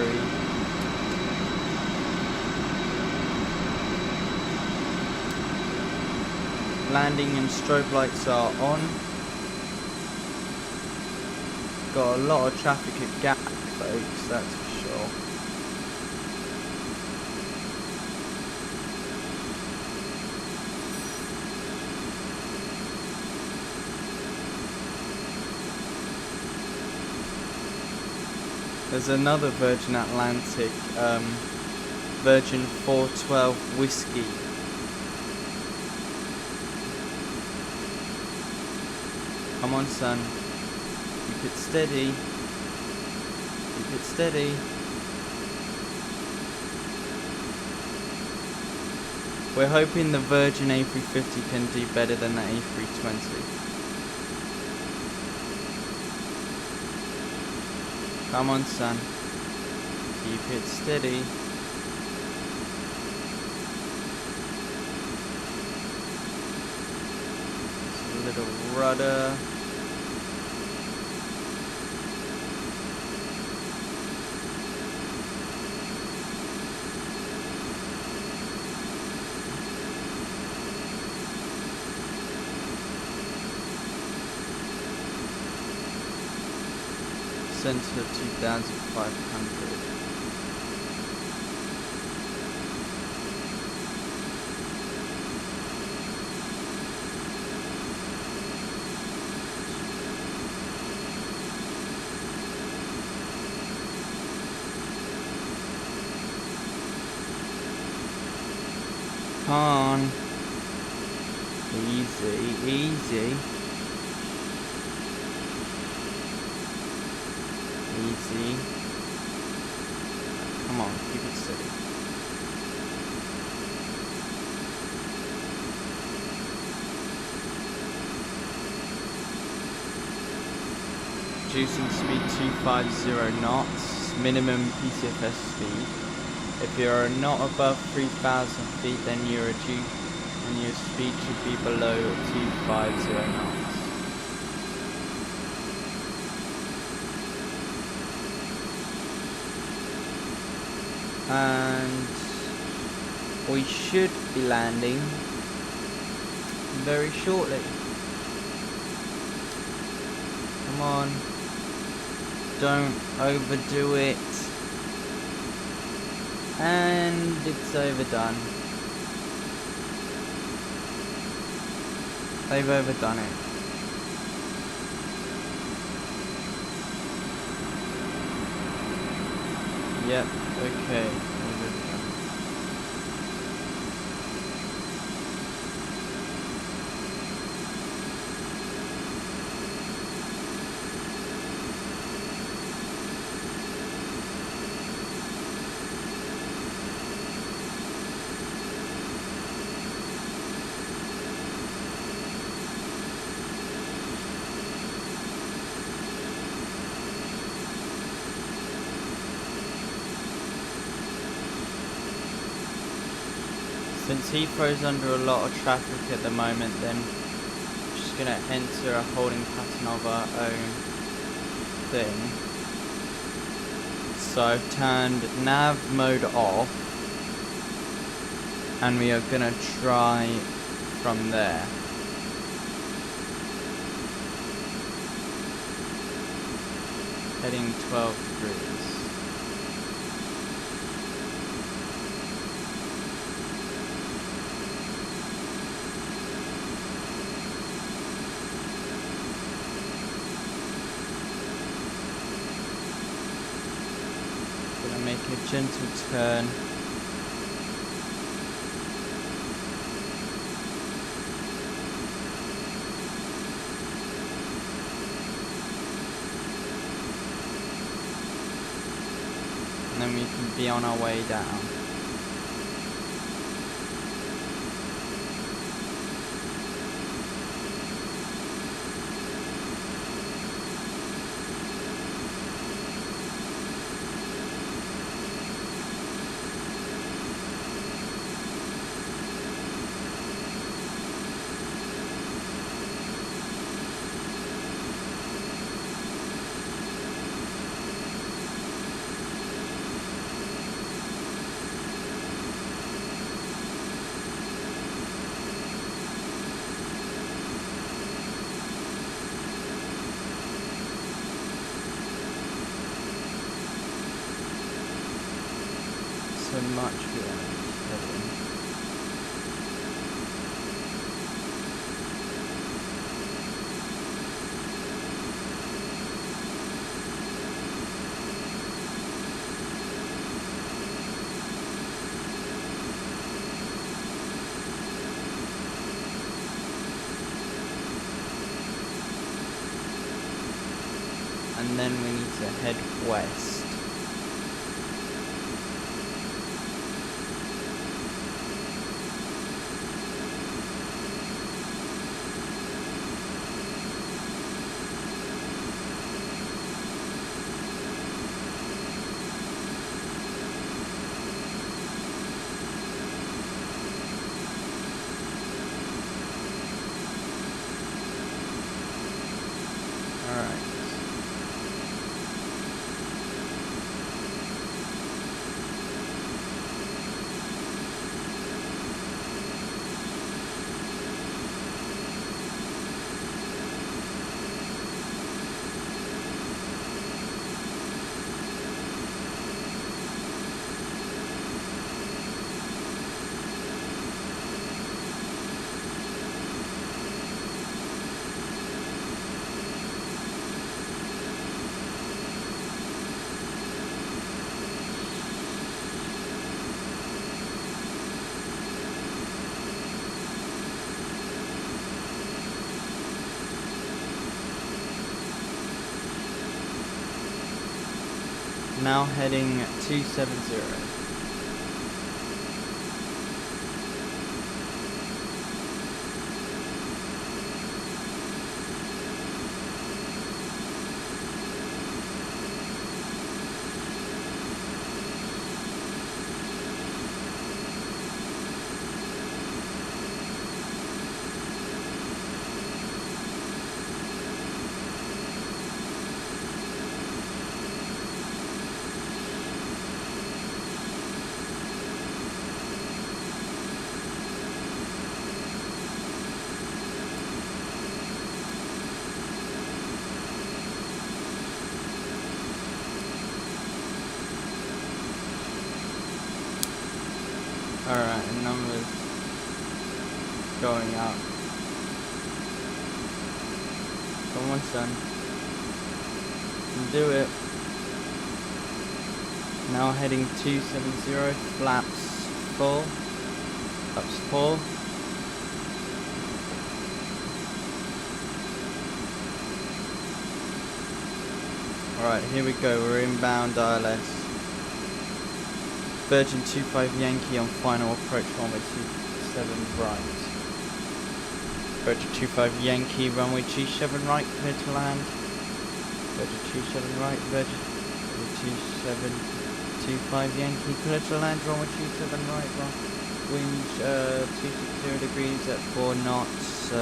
Landing and strobe lights are on. Got a lot of traffic at Gatwick, folks, that's for sure. There's another Virgin Atlantic, Virgin 412 Whiskey. Come on, son. Keep it steady. Keep it steady. We're hoping the Virgin A350 can do better than the A320. Come on, son. Keep it steady. Just a little rudder. Center 2,500. Come on. Easy, easy. Easy. Come on, keep it steady. Reducing speed 250 knots, minimum PCFS speed. If you're not above 3,000 feet, then your speed should be below 250 knots. And we should be landing very shortly. Come on, don't overdo it. And it's overdone. They've overdone it. Yep, okay. Since Heathrow's under a lot of traffic at the moment, then I'm just going to enter a holding pattern of our own thing. So I've turned nav mode off, and we are going to try from there. Heading 12 degrees. Make a gentle turn. And then we can be on our way down. So much we want to be heading. And then we need to head west. Now heading 270. Alright, numbers going up. Come on, son. You can do it. Now heading 270, flaps full. Flaps full. Alright, here we go. We're inbound ILS. Virgin 25 Yankee on final approach, runway 27 right. Virgin 25 Yankee, runway 27 right, clear to land. Virgin 27 right, Virgin 2725 Yankee, clear to land, runway 27 right, wind 260 degrees at 4 knots,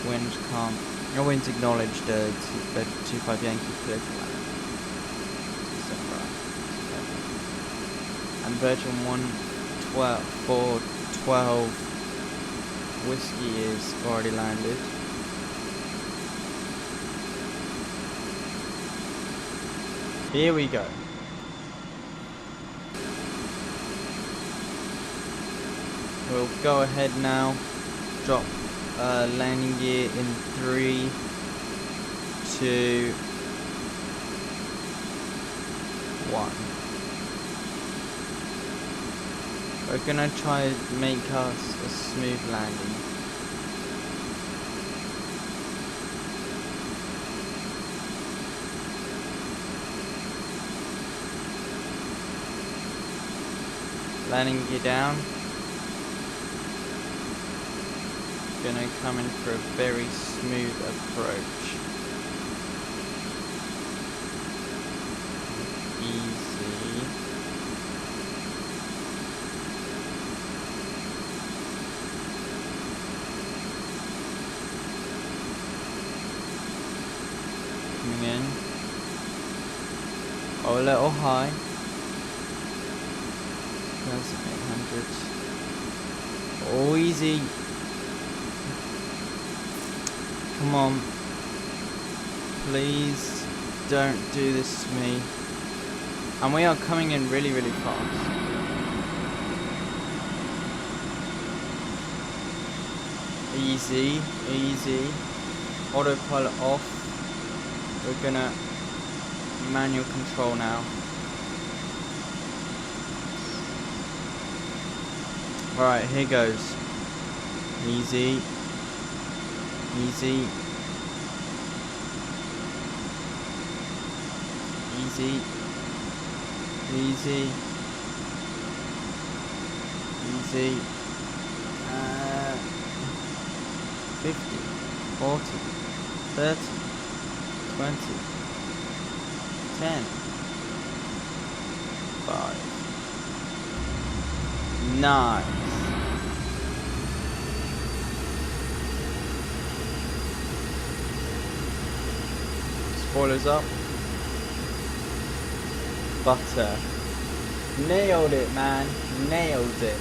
wind calm. No winds acknowledged, Virgin 25 Yankee, clear to land. 27 right. And Virgin 412 Whiskey is already landed. Here we go. We'll go ahead now, drop landing gear in 3, 2, 1. We're gonna try to make us a smooth landing. Landing gear down. Gonna come in for a very smooth approach. Easy. Coming in. Oh, a little high. 2,800. Oh, easy. Come on. Please don't do this to me. And we are coming in really, really fast. Easy, easy. Autopilot off. We're gonna manual control now. Alright, here goes. Easy. Easy. Easy. Easy. Easy. 50, 40, 30, 20, 10, 5. Nice. Spoilers up. Butter. Nailed it, man. Nailed it.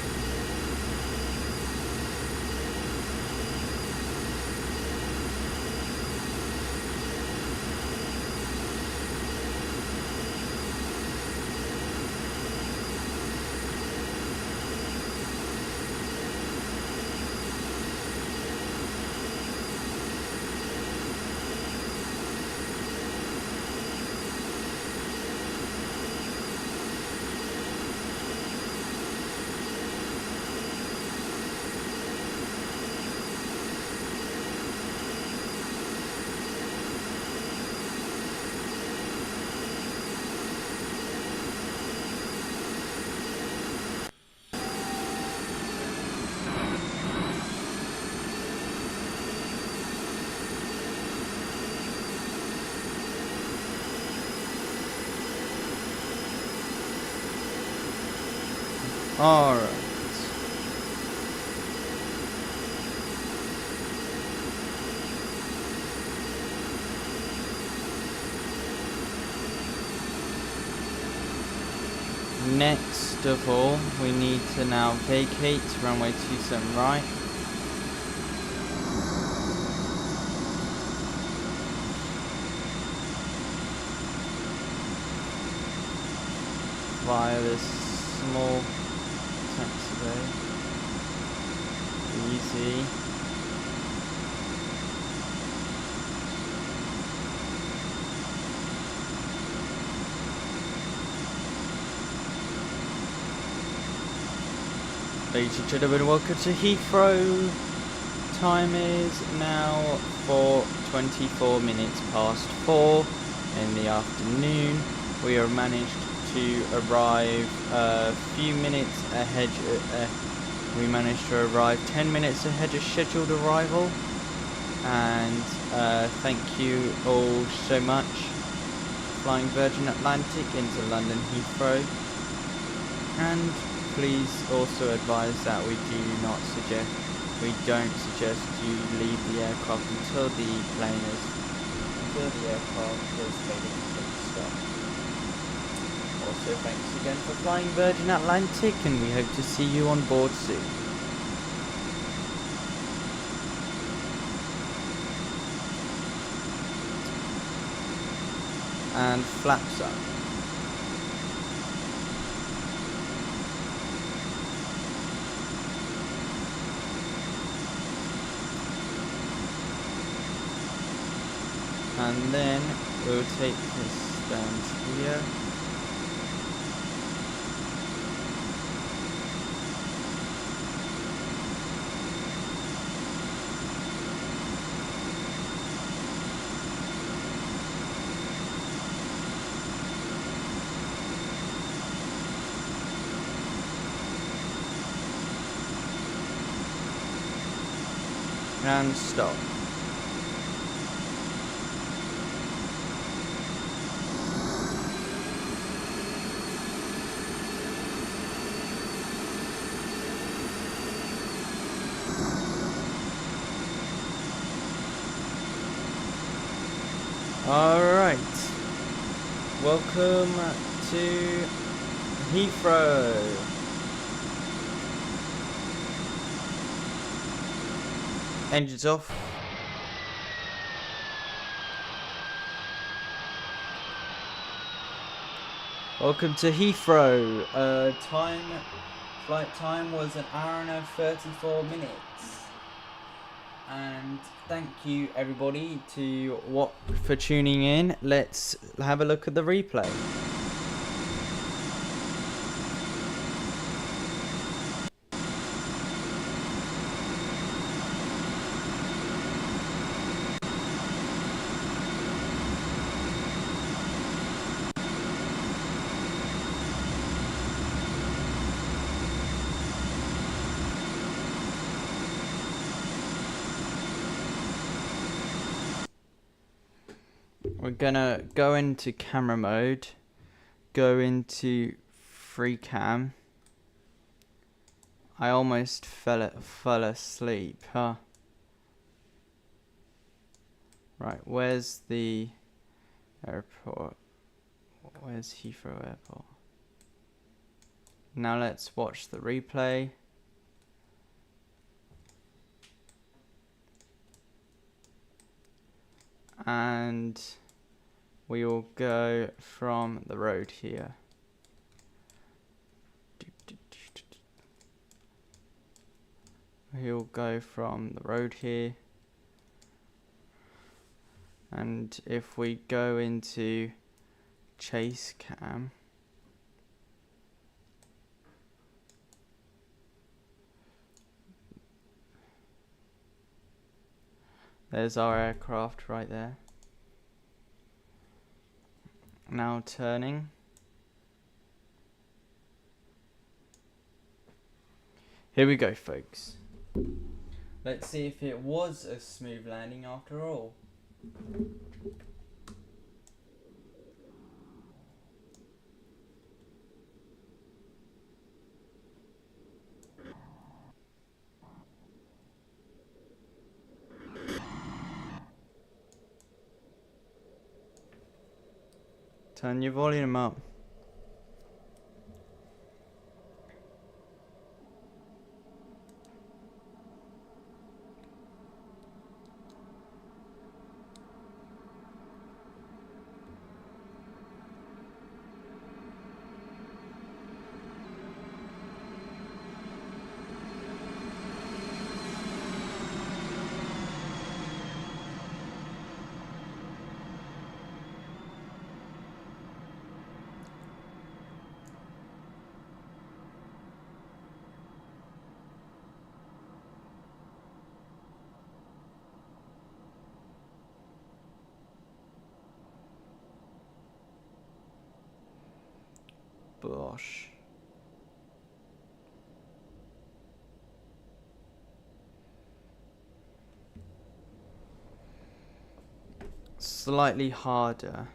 Alright. Next of all, we need to now vacate runway 27 right. Via this small taxi replay. Easy. Ladies and gentlemen, welcome to Heathrow. Time is now 24 minutes past 4 in the afternoon. We are managed to arrive a few minutes ahead. We managed to arrive 10 minutes ahead of scheduled arrival. And thank you all so much for flying Virgin Atlantic into London Heathrow. And please also advise that we don't suggest you leave the aircraft until the aircraft has made a complete stop. Also, thanks again for flying Virgin Atlantic, and we hope to see you on board soon. And flaps up. And then we'll take this stand here. And stop. Alright, welcome to Heathrow. Engines off. Welcome to Heathrow. Flight time was 1 hour and 34 minutes. And thank you everybody for tuning in. Let's have a look at the replay. We're gonna go into camera mode, go into free cam. I almost fell asleep, huh? Right, where's the airport? Where's Heathrow Airport? Now let's watch the replay. And we will go from the road here. We'll go from the road here. And if we go into chase cam, there's our aircraft right there. Now turning. Here we go, folks. Let's see if it was a smooth landing after all. Turn your volume up. Bosh. Slightly harder.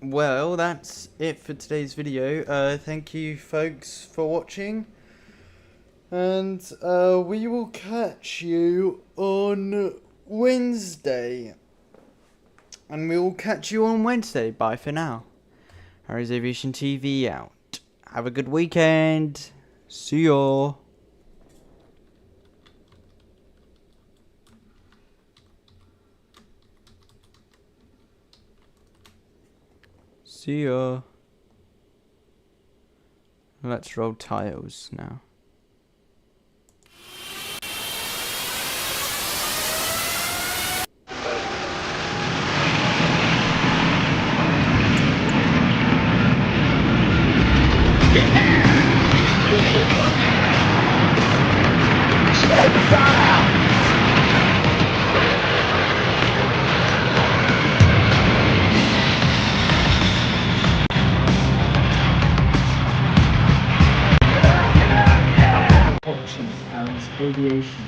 Well, that's it for today's video. Thank you folks for watching, and we will catch you on Wednesday. Bye for now. Harry's Aviation TV out. Have a good weekend. See ya. See ya. Let's roll tiles now. Aviation.